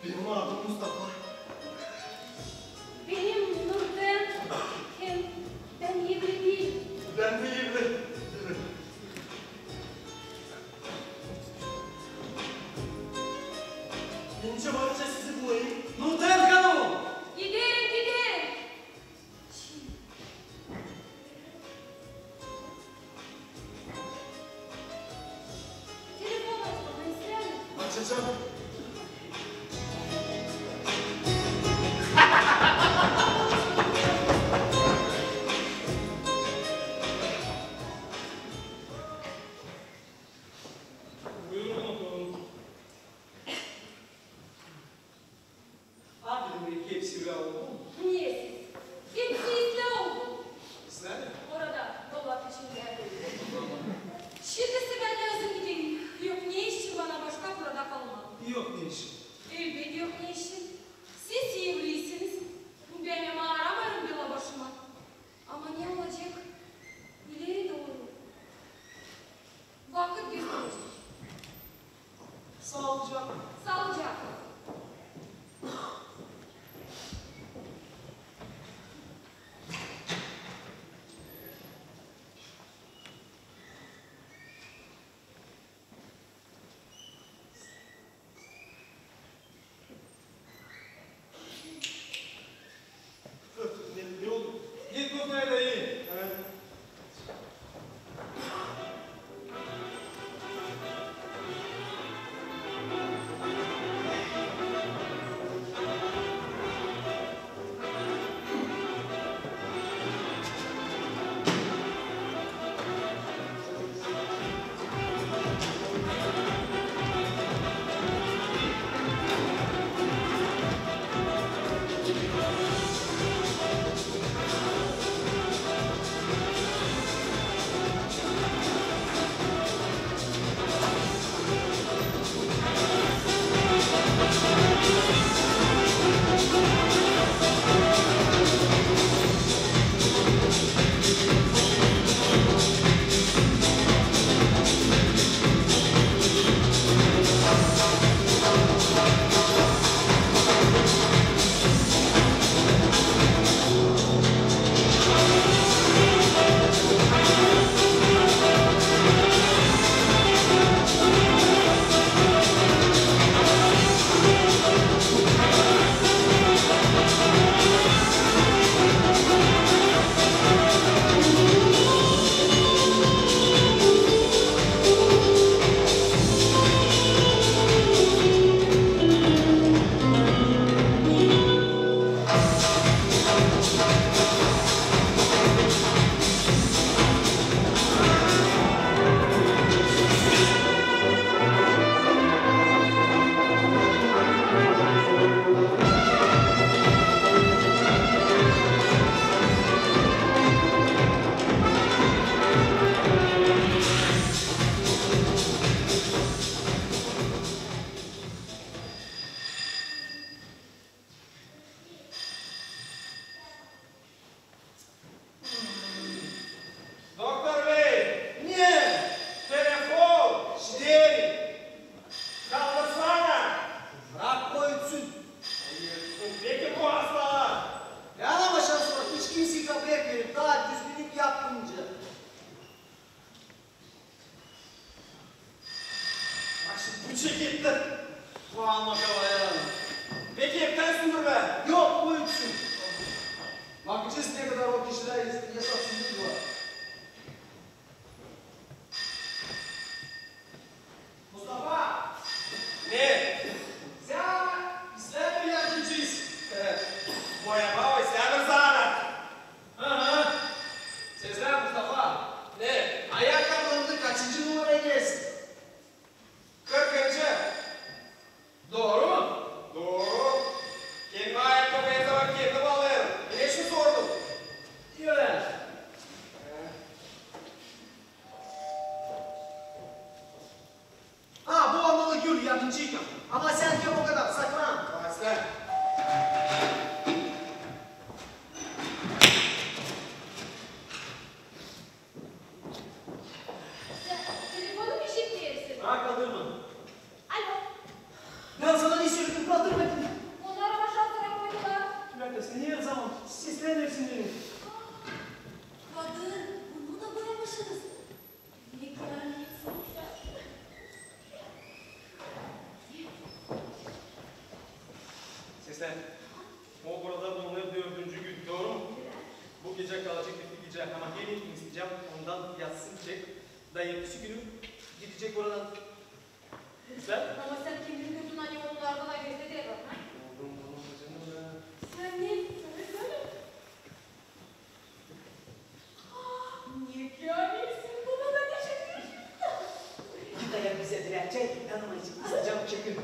Benim adım Mustafa. Benim Nurten. Ben evli değil. Ben de evli. Nice varınca sizi bulayım. Nurten Kanal. Giderim. Telefon açmadan ister misin? Açacağım. Buyurun bakalım. Abi demek hepsi rüya oldu mu? Niye siz? Hepsi izle oldu. Nerede? Orada dolap içinde. Şimdi ben lazım gideyim. Yok ne işim bana başka burada kalma. İçi gitti. Kulağıma kavaya. Peki hepten sundur be. Yok bu üçsün. Bakacağız ne kadar o kişiler yasaksızlık var. Mustafa! Ne? Sen bizler bir yardımcıyız. Boyama ve sevir zahara. Ha. Sesler Mustafa. Ne? Ayakkabılarında kaçıncı numaraya gelsin? 40. Doğru mu? Doğru. Kendi ayakkabıya zaman kendi bağlayalım. Hiç mi sordun? Yörer. Ha bu olmalı gül yardımcıyken. Ama sen kim o kadar saklan. Aslan. Telefonum işit değilsin. Ha kaldırma. Alo. Ben sana ne söyledim kaldırmadın. Onları boşaltarak koydular. Bir dakika seni her zaman seslenirsin dedim. Kadın, bunu da boyamışsınız. Ne kadar Sesler. O burada bulunuyor 4. gün. Doğru mu? Bu gece kalacak bir gece ama gelin isteyeceğim ondan yatsın çek. Da 70 günü gidecek oradan. Sesler. Ama sen kendini gördün hani onlardan ayrıca diye bak. Ha? Oldum canım ya. Sen ne? Söyle. Niye kârlısın? Buna da teşekkür ederim. Git ayak bize direnecek. Tanımayız. İsteyeceğim çekin.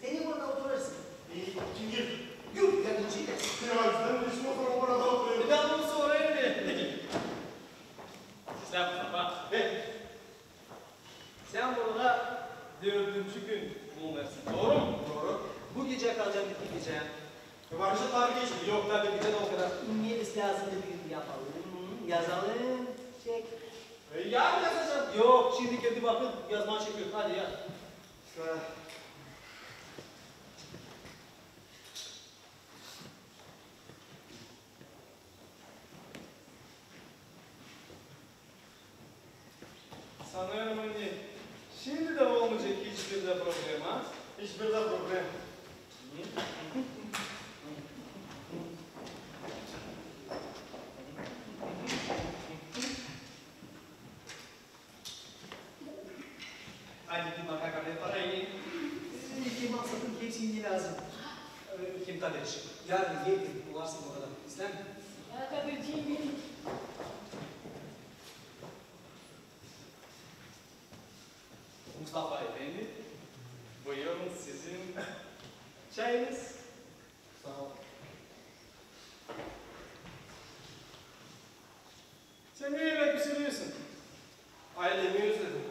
Seni burada oturursun. Kim girdi? Gül yardımcıyla. Birazdan işim o zaman burada oturuyorum. Ben bunu sorayım mı? Peki. Sesler Mustafa. Sen burada 4. gün bulunursun. Doğru mu? Doğru. Bu gece kalacağım bir gece. Varışa tarih geçti. Yok tabii gece de o kadar. Niyet lazım da bir yapalım. Yazalım. Çek. Yarın yazacağım. Yok şimdi kendi bakın yazman çekiyor. Hadi ya. Sanıyorum hani şimdi de olmayacak hiçbir de problem ha. Hiçbir de problem. Hadi bir makakane parayı. Kim alsatın hepsini lazım. Kim tadeş? Yarın yedim. Bularsın orada. İster mi? Ya Kadirciğim benim. Mustafa Efendi. Buyurun sizin çayınız. Sağ ol. Sen ne yemek pişiriyorsun? Ailemi özledim.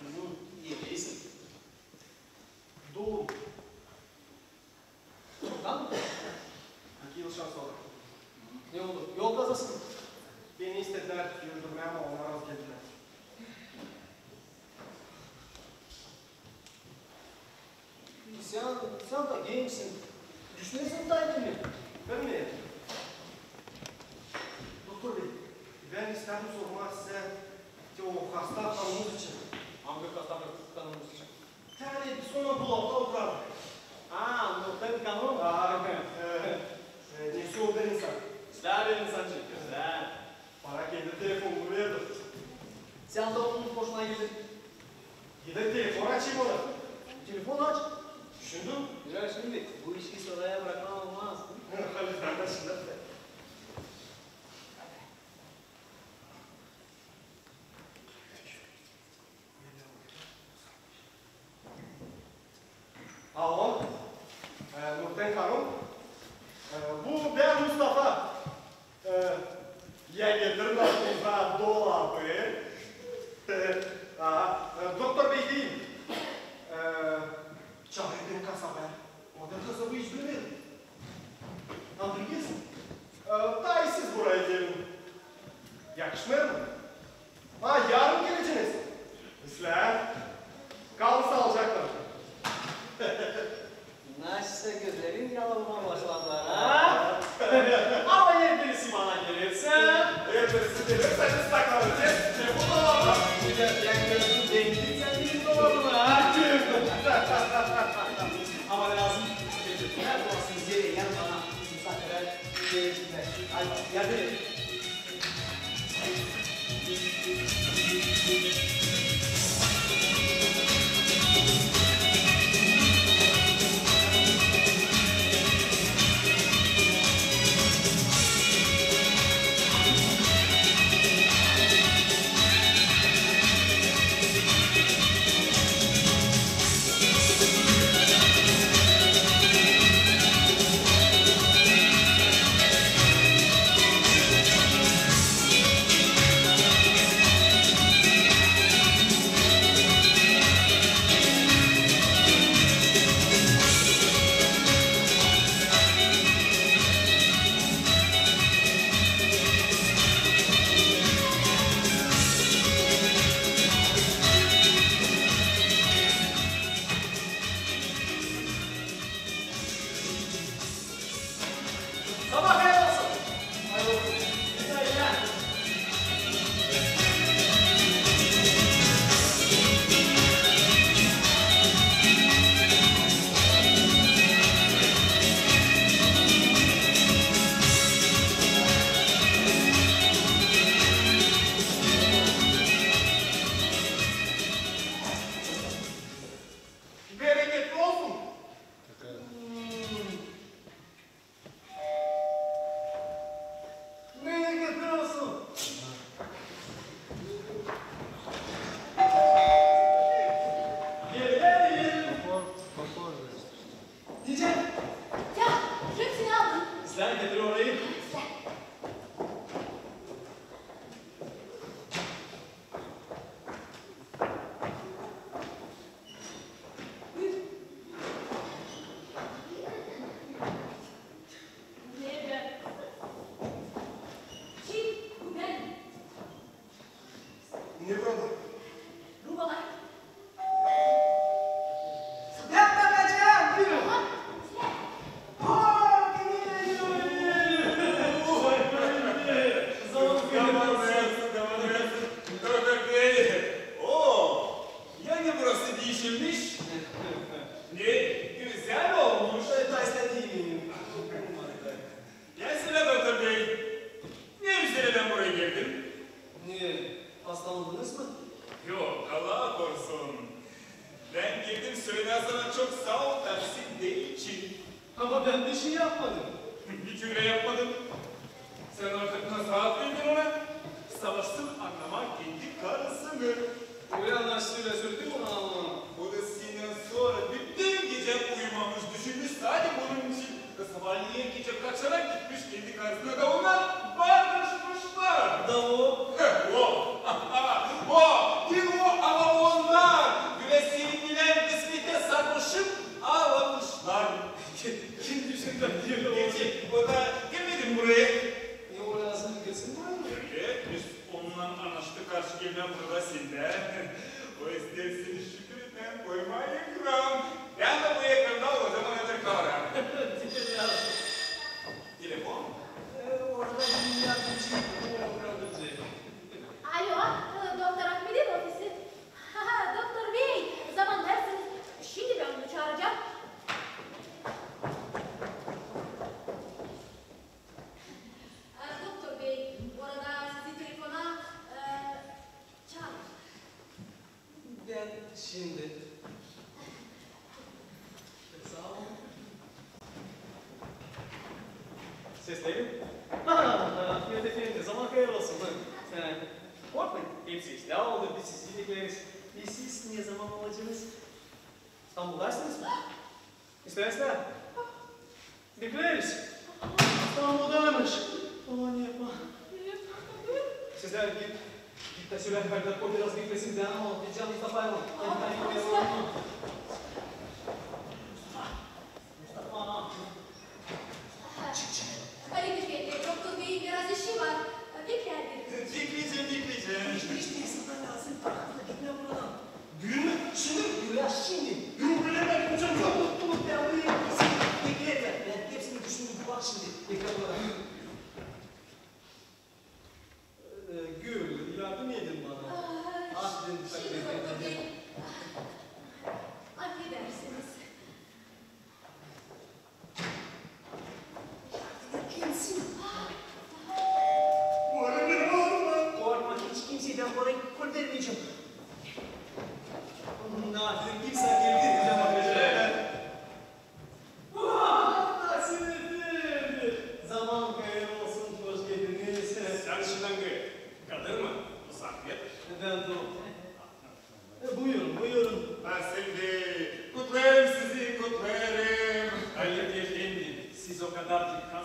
Bu yemeğisin. Doğum. Çoktan mı? 2 yıl şans oldu. Ne oldu? Yol kazası mı? Beni istediler yürüdürmeye ama onlar vazgeçtiler. Sen de gençsin. Düşünüyorsun da mi? Ben mi? Doktor bey, ben istedim sormak size ki o hasta kanımız için. Hangi hastalık kanımız için? Yani sonra blokta oturalım. Aa, nokta kanun. Nesi oldu insan? İster insan çünkü. Güzel. Para kendi telefonumu verdi. Sen de onun hoşuna gelir. Gidip telefon açayım ona. Telefon aç. Düşündüm. Güzel şimdi. Bu işi sonraya bırakmam olmaz. Hadi kardeşim. Alo. Nurten Hanım. Bu ben Mustafa. Yengedir aklınıza dolabı. Doktor Bey değil. Çağırdım kasaba. O da kasabı hiç bilmiyorum. Anladınız? Dayı siz buraya gelin. Yakışmıyor mu? Ha yarın geleceksiniz. İsler. Kalın sağlıcakla. Nasılsa gözlerin yalamama başladılar ha? Ama yer birisi bana gelirse Gelirseniz saklanacağız. Bu dolabı. Ben gözüm değdim, sen benim dolabıma hakim. Ama lazım. Her bulasınız yere yan bana. Misafirler değiştiler. Hadi yardım edin. Sabah hayır olsun. Hayır olsun. Yeter yeter. Bereketli olsun. Bereketli olsun. Diyeceğim. Ya, hepsini aldım. Sen getir orayı. Sen. Nerede? Kim? Bu ben. Ne burada? Rubalar. Yapma bacım. Yürü. Aha, sen. Yani burası değişilmiş. Ne güzel olmuş. Gelsene doktor bey. Niye üzere ben buraya geldim? Niye? Hastalandınız mı? Yok, Allah korusun. Ben girdim söyle sana çok sağ ol dersin değil için. Ama ben bir şey yapmadım. Bir cümle yapmadım. Sen artık nasıl rahat verdin ona? Savaştın anlamak kendi karısını. Bu yanlışlığıyla söyledim onu ama. O da senden sonra bütün gece uyumamış düşünmüş sadece bunun için. Sabahleyin gece kaçarak gitmiş kendi karısına da onlar barışmışlar. Da o. O. Değil o ama onlar. Güve sevgiler kısmete sarhoşup ağlamışlar. Kim düşündü diyor o. Gece o da gelmedim buraya. Ne o lazım gelsin var mı? Evet, biz onunla anlaştık karşı gelmem burada sende. O ister seni şükür etmem, koyma ekran. Ben de bu ekranda olacağım, ona da kavram. Telefon? Orada bir yardımcı. Alo, Doktor Ahmet'in ofisi. Doktor Bey, zaman dersiniz. Şimdi ben onu çağıracağım. Doktor Bey, orada sizi telefona çağır. Ben şimdi. Sağ ol. Seslerim. Ahmet Efendi, zaman hayır olsun. Sen korkmayın. Hepsi ne oldu? Biz sizi bekleriz. Siz ne zaman olacaksınız? İstanbul'daysınız mı? İstersen. Bekleriz. İstanbul'daymış. Aman yapma. Sizler git de söyle Ferdat o biraz beklesin. Ben ama gideceğim Mustafa'ya mı? Mustafa. Ali Bey, Doktor Bey'in biraz işi var. Beklerdir. Bekleyeceğim. Hiçbir insana lazım. Aklına gitme buradan. Düğün mü? Şimdi. Ya şimdi. Düğün böyle ben yapacağım. Çok mutluluk ben buraya yapmasın. Bekleyelim. Ben hepsini düşündüm. Bak şimdi. Bekle buradan.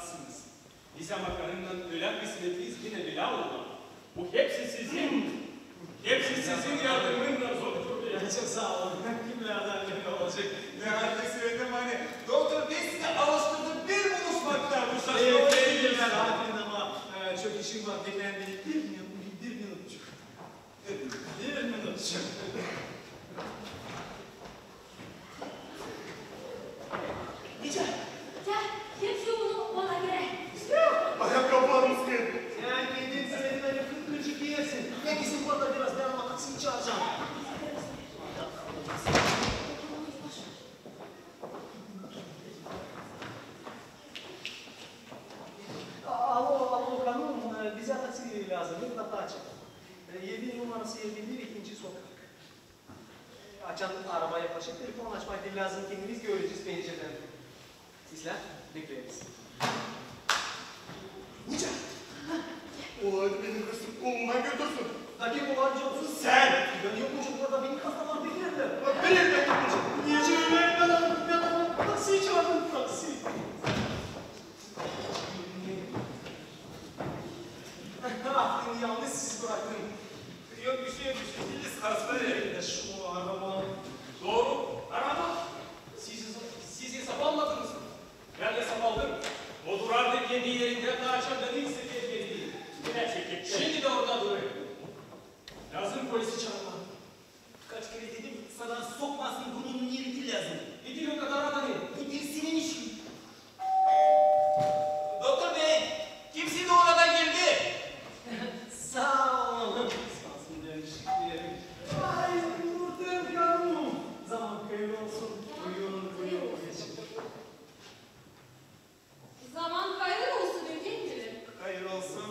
haklısınız. Bize makarnanın ölen kısmetiyiz yine bela olma. Bu hepsi sizin yardımınla zor. Çok sağ olun. Kimlerden ne olacak? Ne halde söyledim hani. Doktor biz size alıştırdık bir buluşmakta bu şaşırma. Sevgilim aferin ama çok işim var. Dinleyen beni bir minutçuk. Bir minutçuk. Gece. Gel, hepsi bunu bana göre. Ayakkabı var mısın? Sen kendin istediğin hani kırkıcık giyersin. Ya bizim burada biraz ben ama taksiyi çağıracağım. Alo kanun, bize taksi lazım. Bir dakika açın. 7 numarası 21 ikinci sokak. Açan araba yaklaşık telefon açmak lazım. Kendimiz göreceğiz pencereden. Sizler bekleriz. Uca. Olaydı beni kısıp kolundan götürsün. Dakika olanca olsun. Sen! Ben yokumcum burada beni kastalar bilirler. Ben evde tutmuşum. Niye ben taksiyi çağırdım taksi. Aferin yalnız siz bıraktım. Yok bir şey değiliz hastane. Şu araba. Doğru, araba. Siz hesap almadınız mı? Ben hesap aldım. O durardı kendi yerinde kaçan ilk sefer geldi. Şimdi de orada duruyor. Lazım polisi çağırma. Kaç kere dedim sana sokmasın burnunun yeri lazım. Ne diyor o kadar adamı? Bu dil senin işin. Doktor bey, kimsin de orada geldi? Sağ olun. Sağsın değişikliğim. Ay muhtem kanım. Zaman hayırlı olsun. Buyurun. Zaman hayırlı olsun efendim. Hayırlı olsun.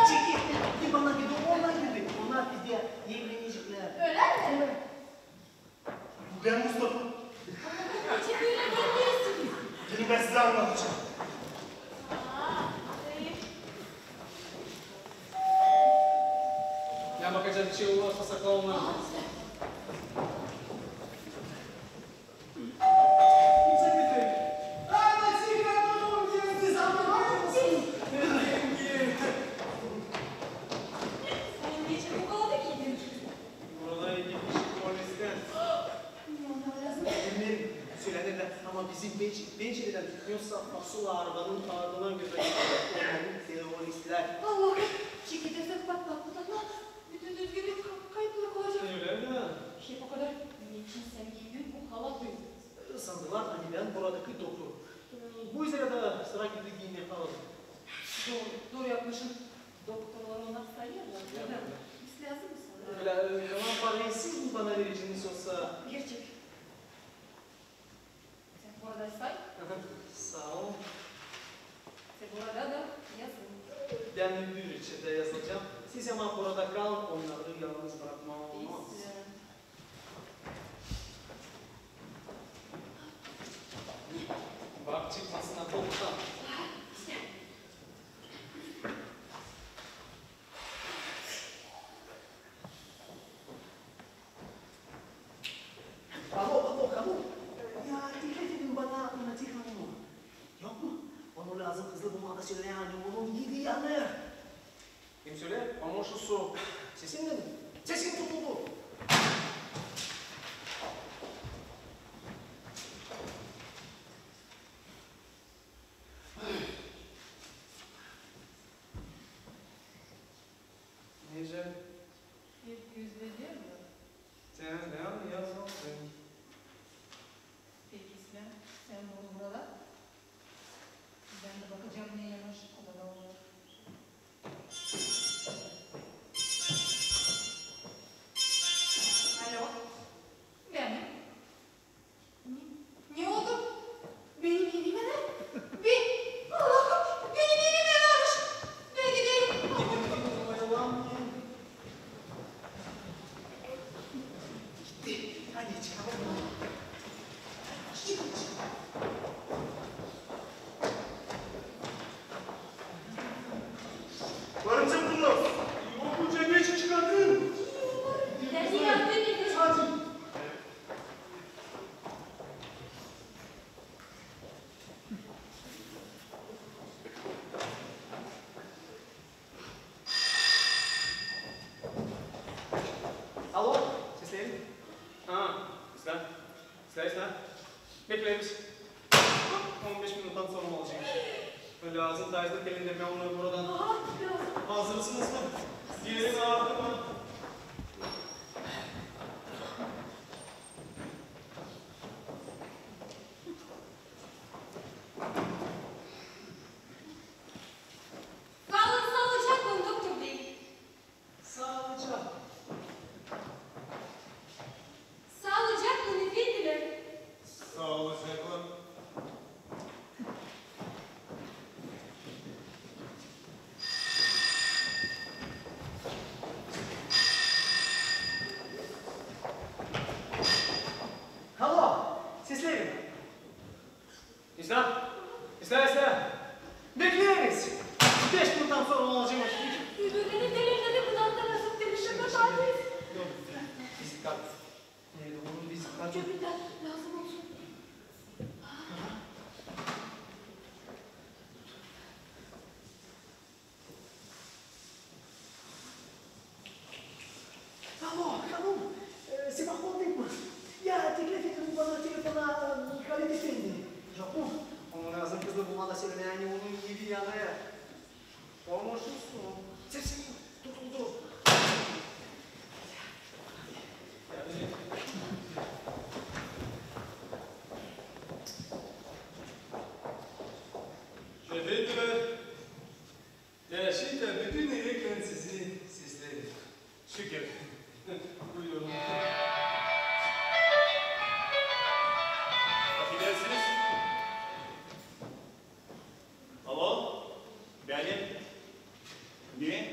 Çekil. Bir bana dedi, onlar gibi. Onlar bizde evlenecekler. Öyle mi? Ben Mustafa. Hiç böyle gelmiyorsunuz. Gelin ben size anlatacağım. Ya bakacağız bir şey olursa saklanma. Kimse getirin. Ay sigaram, siz anlamadınız. Sen geçen bu kadar giydin. Burada gitmiş polisten. Onlar lazım. Emir söylenirler ama bizim pencereden yoksa asıl arabanın ardına göre olmalı teröristler. Allah'ım. Çekilirse bak buradan bütün düzgünlük kayıpları olacak. Öyle mi? Şey o kadar. Niçin sen giydin bu halat büyük? Sandılar hani ben buradaki doktor. Bu yüzden de sıra gibi giyinmeye kalalım. Doğru yapmışsın. Doktorlar onlar sayıyorlar. Biz lazım mı sana? Öyle zaman parayı siz mi bana vereceğiniz yoksa? Gerçek. Sen burada say. Sağ ol. Sen burada da yazın. Ben müdür içinde yazacağım. Siz hemen burada kal, onları yalnız bırakma olmaz. Biz Bak çıkmasına toptan. Alo. Ya dikkat edin bana Natif Hanım. Yok mu? Onu lazım hızlı bulmada söyle yani onun gibi yanır. Kim söyle? Ama şu su. Sesin ne? Sesin tutuldu. Nece? hep yüzde değil mi? Sen ne yazıyorsun? Peki İslam, sen bunu burada. Ben de bakacağım ne yanlış o kadar olur. lazım tarzda elinde ben onları buradan Aa, lazım. hazırsınız mı? Diğerini ağırdı mı? Sağlıcakla doktor bey. Sağlıcak. Sağlıcakla efendiler. Sağlıcakla. Halo, seslerim. İslam! İslam! Bekleriz. 5 günden sonra olacak. Birbirlerinin delirleri bundan nasıl demişler tabiiz. Bisiklet. Nerede onun bisiklet? Cebinden lazım olsun. Alo, hanım. Sabah olduk mu? Ya teklif edin bana telefona Halit Efendi. Japon. Onun lazım kızla bulmada söyleyen yani onun gibi yanaya. Olmuşsun. Sesini dur. Efendiler, gerçekten bütün yürekle sizi seslerim. Şükür. Buyurun. Affedersiniz. Alo, benim. Ne?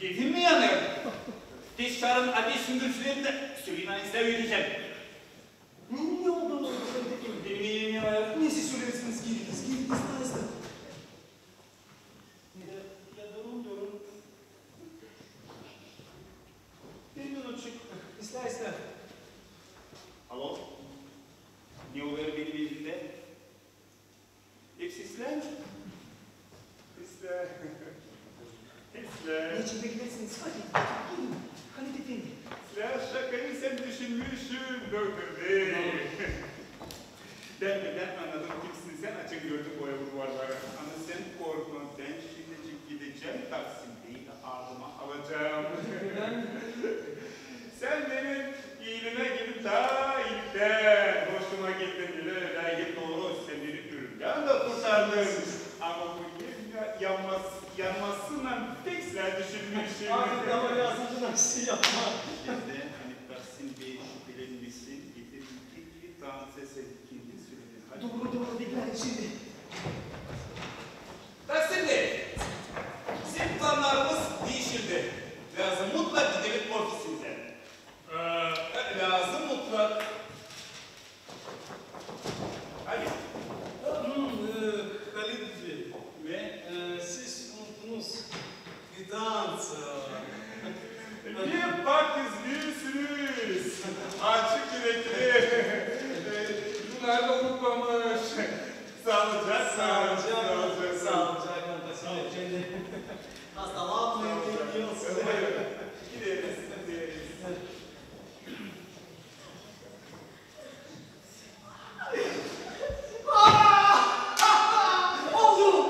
Yedim mi yanıyor? Dışarın abi süngürsülerinde Süleyman'ı vereceğim. Ne oldu? Benim yeğenim yanıyor. Nesi söylersiniz ki? Gidiniz tarzda. Ya durun. Bir minutçuk. İster. Alo. Ne oluyor benim evimde? Hepsizler? Hisler. Niçin beklersiniz? Hadi. Gidin. Halit Efendi. Hisler şakayı sen düşünmüşsün doktor bey. Ben anladım kimsin sen açık gördüm boya duvarları. Ama sen korkma ben şimdicik gideceğim Taksim'deyi ağzıma alacağım. Sen benim iyiliğime gidip ta ilkten hoşuma gittin bile belki doğru sen beni ölümden de kurtardın. Ama bu yanmasından tek sen düşünmüşsün. Artık ama yazıcına bir şey yapma. Bizde hani Taksim Bey şüphelenmişsin gidip iki tane sese ikinci söyledin. Hadi. Doğru bekleyin şimdi. Taksim Bey, bizim planlarımız değişildi. Lazım mutlak gidelim ofisimize. Lazım mutlak. Hadi. Halit Bey, Ve siz unuttunuz. Gidans. niye bak izliyorsunuz? Açık yürekli. Bunlar da unutmamış. Sağlıcak. Sağlıcak. Efendi. Hastalığa atmayın. Gideriz. Oldu.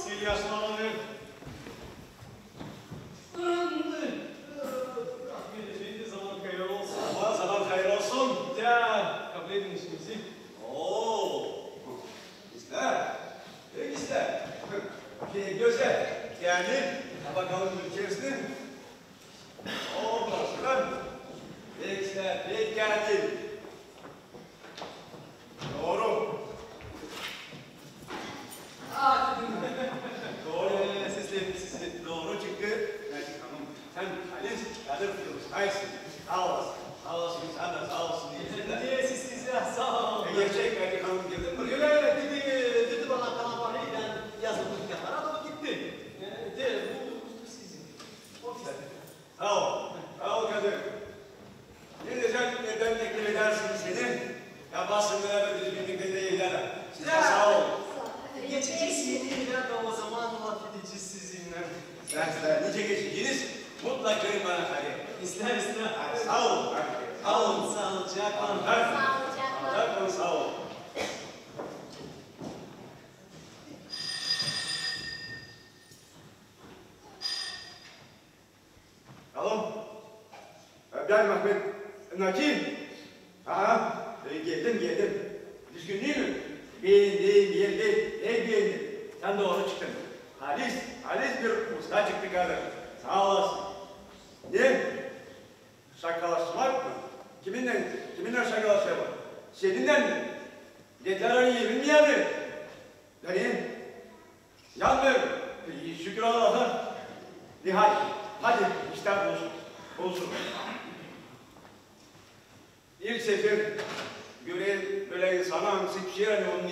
Sil yaşlananı. Efendi zaman hayırlı olsun. Sabah hayır olsun. Ya, kabul edin işimizi. Oo. İster. İster. Güzel. Yani bakalım ülkesini. Oo başkan. İster. Pek geldin. Doğru. Doğru. Seslerim sizi doğru çıktı. Necik Hanım. Sen Halis Kadir Kılıçdaysın. Sağ olasın. Sağ olasın. Sen de sağ olasın. Niye siz ya? Sağ olun. Gerçek Necik Hanım girdi. Öyle dedi bana kalan var ya ben yazılımcı yapar adamı gitti. Bu sizin. olun. Hadi. Sağlıcakla. Sağ olun, sağ olun. Alo. Ben Mehmet Nakil. Geldim. Düzgün değil mi? Beğendim. Sen doğru çıktın. Halis bir usta çıktı kadın. Sağ olasın. Ne? Şakalaşmak mı? Kiminle şakalaşmak? Seninle mi? Dedilerin yemin mi yandı? Yani? Yanmıyor. Şükür Allah'a. Nihayet. Hadi işler olsun. İlk sefer gören böyle insana sıkışıran onun